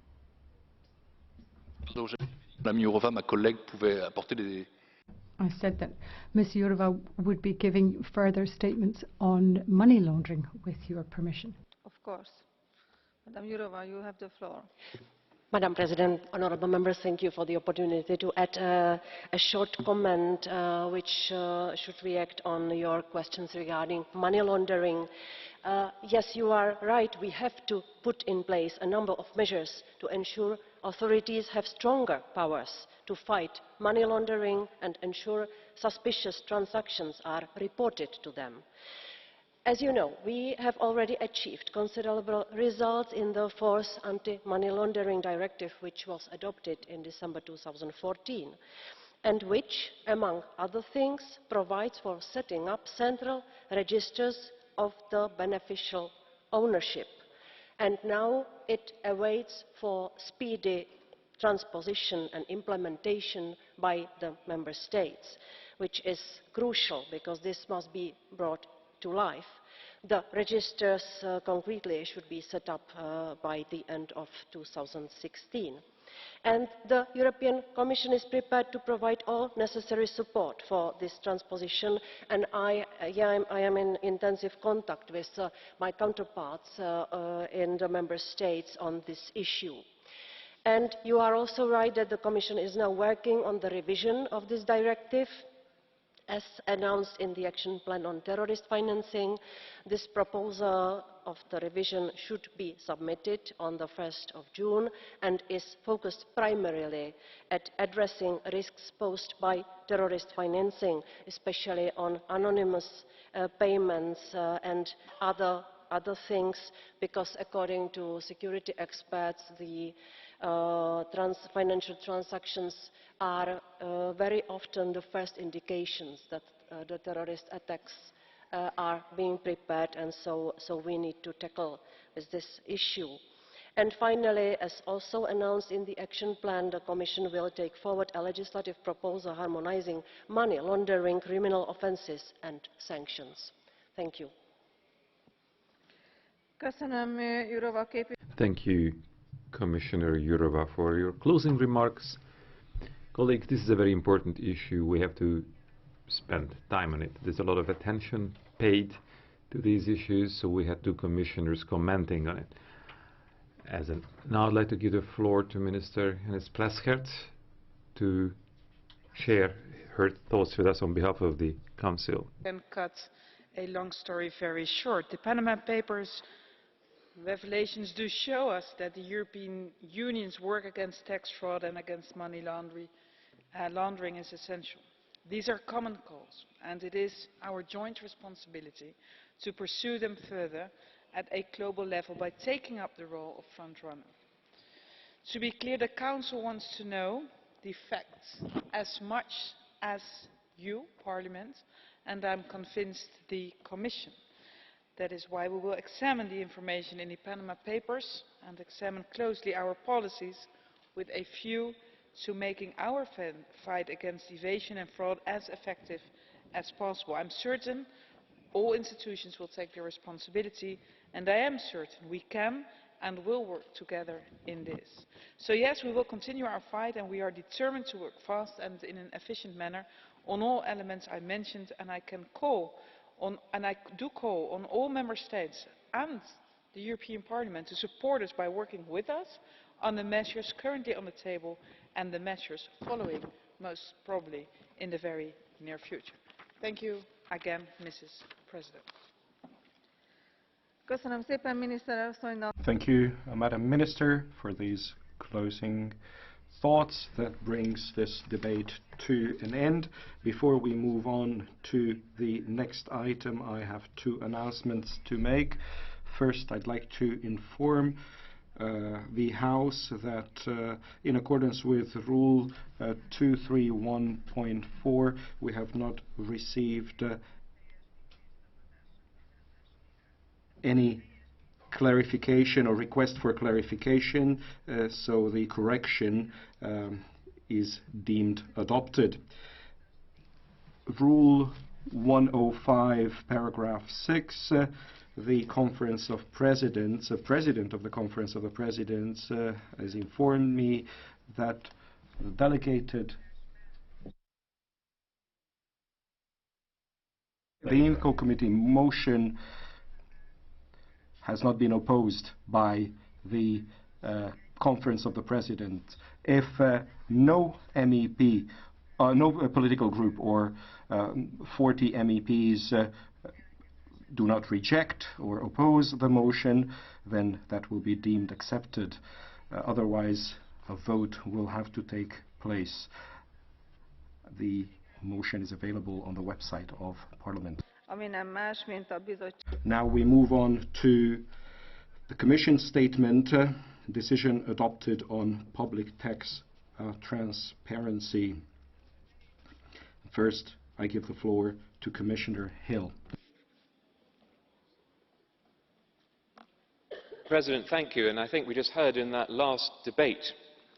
Madame Jourova, ma collègue, pouvait apporter des... I said that Ms. Jourova would be giving further statements on money laundering, with your permission. Of course. Madam Jourova, you have the floor. Madam President, honourable members, thank you for the opportunity to add a short comment which should react on your questions regarding money laundering. Yes, you are right. We have to put in place a number of measures to ensure authorities have stronger powers to fight money laundering and ensure suspicious transactions are reported to them. As you know, we have already achieved considerable results in the fourth Anti-Money Laundering Directive, which was adopted in December 2014, and which, among other things, provides for setting up central registers of the beneficial ownership. And now it awaits for speedy transposition and implementation by the Member States, which is crucial because this must be brought to life. The registers concretely should be set up by the end of 2016. And the European Commission is prepared to provide all necessary support for this transposition, and I am in intensive contact with my counterparts in the Member States on this issue. And you are also right that the Commission is now working on the revision of this directive. As announced in the Action Plan on Terrorist Financing, this proposal of the revision should be submitted on the 1st of June and is focused primarily at addressing risks posed by terrorist financing, especially on anonymous payments and other things, because according to security experts, the financial transactions are very often the first indications that the terrorist attacks are being prepared, and so we need to tackle with this issue. And finally, as also announced in the action plan, the Commission will take forward a legislative proposal harmonising money laundering, criminal offences and sanctions. Thank you. Thank you, Commissioner Jourova, for your closing remarks. Colleagues, this is a very important issue. We have to spend time on it. There's a lot of attention paid to these issues, so we had two commissioners commenting on it. Now I'd like to give the floor to Minister Hennis-Plasschaert to share her thoughts with us on behalf of the Council. And cut a long story very short. The Panama Papers revelations do show us that the European Union's work against tax fraud and against money laundering is essential. These are common goals, and it is our joint responsibility to pursue them further at a global level by taking up the role of front-runner. To be clear, the Council wants to know the facts as much as you, Parliament, and I'm convinced the Commission. That is why we will examine the information in the Panama Papers and examine closely our policies with a view to making our fight against evasion and fraud as effective as possible. I'm certain all institutions will take their responsibility, and I am certain we can and will work together in this. So yes, we will continue our fight, and we are determined to work fast and in an efficient manner on all elements I mentioned, and I do call on all Member States and the European Parliament to support us by working with us on the measures currently on the table and the measures following, most probably in the very near future. Thank you again, Mrs. President. Thank you, Madam Minister, for these closing thoughts. That brings this debate to an end. Before we move on to the next item, I have two announcements to make. First, I'd like to inform the House that in accordance with Rule 231.4, we have not received any clarification or request for clarification, so the correction is deemed adopted. Rule 105, paragraph 6, the Conference of Presidents, the President of the Conference of the Presidents has informed me that the delegated the IMCO committee motion has not been opposed by the Conference of the Presidents. If no MEP, no political group or 40 MEPs do not reject or oppose the motion, then that will be deemed accepted. Otherwise, a vote will have to take place. The motion is available on the website of Parliament. Now we move on to the Commission statement, decision adopted on public tax transparency. First, I give the floor to Commissioner Hill. President, thank you. And I think we just heard in that last debate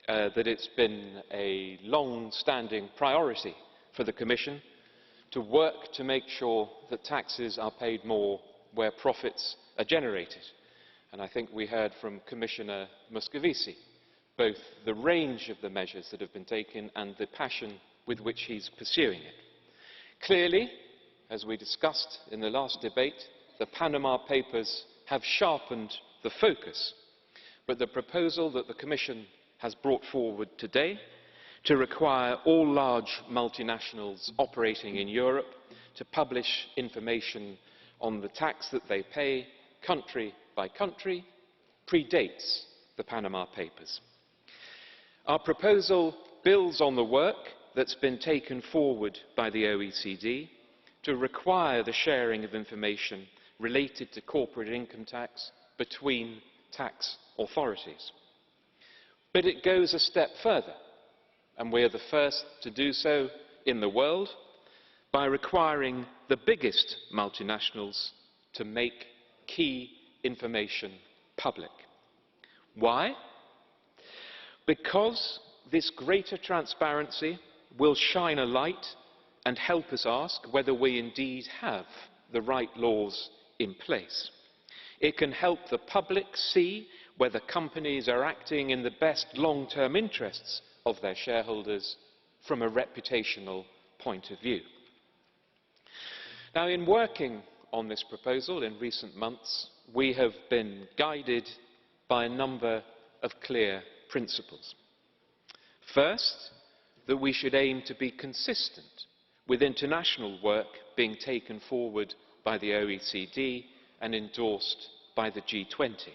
that it's been a long-standing priority for the Commission to work to make sure that taxes are paid more where profits are generated. And I think we heard from Commissioner Moscovici both the range of the measures that have been taken and the passion with which he's pursuing it. Clearly, as we discussed in the last debate, the Panama Papers have sharpened the focus, but the proposal that the Commission has brought forward today to require all large multinationals operating in Europe to publish information on the tax that they pay country by country predates the Panama Papers. Our proposal builds on the work that's been taken forward by the OECD to require the sharing of information related to corporate income tax between tax authorities. But it goes a step further, and we are the first to do so in the world by requiring the biggest multinationals to make key information public. Why? Because this greater transparency will shine a light and help us ask whether we indeed have the right laws in place. It can help the public see whether companies are acting in the best long-term interests of their shareholders from a reputational point of view. Now, in working on this proposal in recent months, we have been guided by a number of clear principles. First, that we should aim to be consistent with international work being taken forward by the OECD and endorsed by the G20.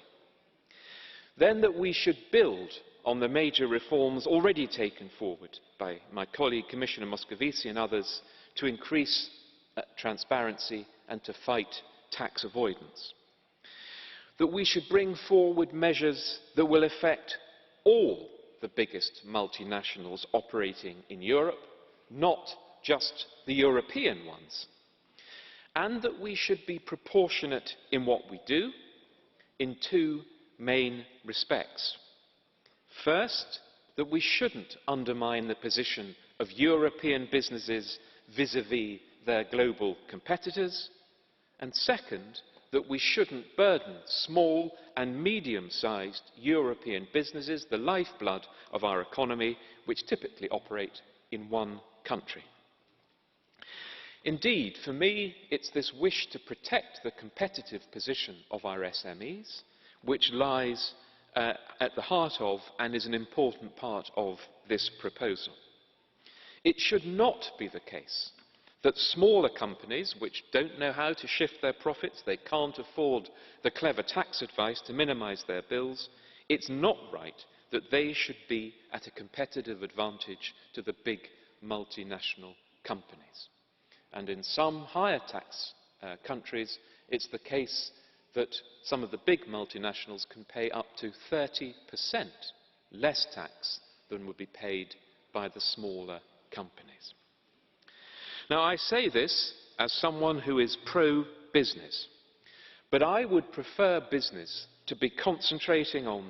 Then that we should build on the major reforms already taken forward by my colleague Commissioner Moscovici and others to increase transparency and to fight tax avoidance. That we should bring forward measures that will affect all the biggest multinationals operating in Europe, not just the European ones. And that we should be proportionate in what we do in two main respects. First, that we shouldn't undermine the position of European businesses vis-à-vis their global competitors. And second, that we shouldn't burden small and medium-sized European businesses, the lifeblood of our economy, which typically operate in one country. Indeed, for me, it's this wish to protect the competitive position of our SMEs which lies at the heart of and is an important part of this proposal. It should not be the case that smaller companies which don't know how to shift their profits, they can't afford the clever tax advice to minimise their bills, it's not right that they should be at a competitive advantage to the big multinational companies. And in some higher tax countries, it's the case that some of the big multinationals can pay up to 30% less tax than would be paid by the smaller companies. Now, I say this as someone who is pro-business, but I would prefer business to be concentrating on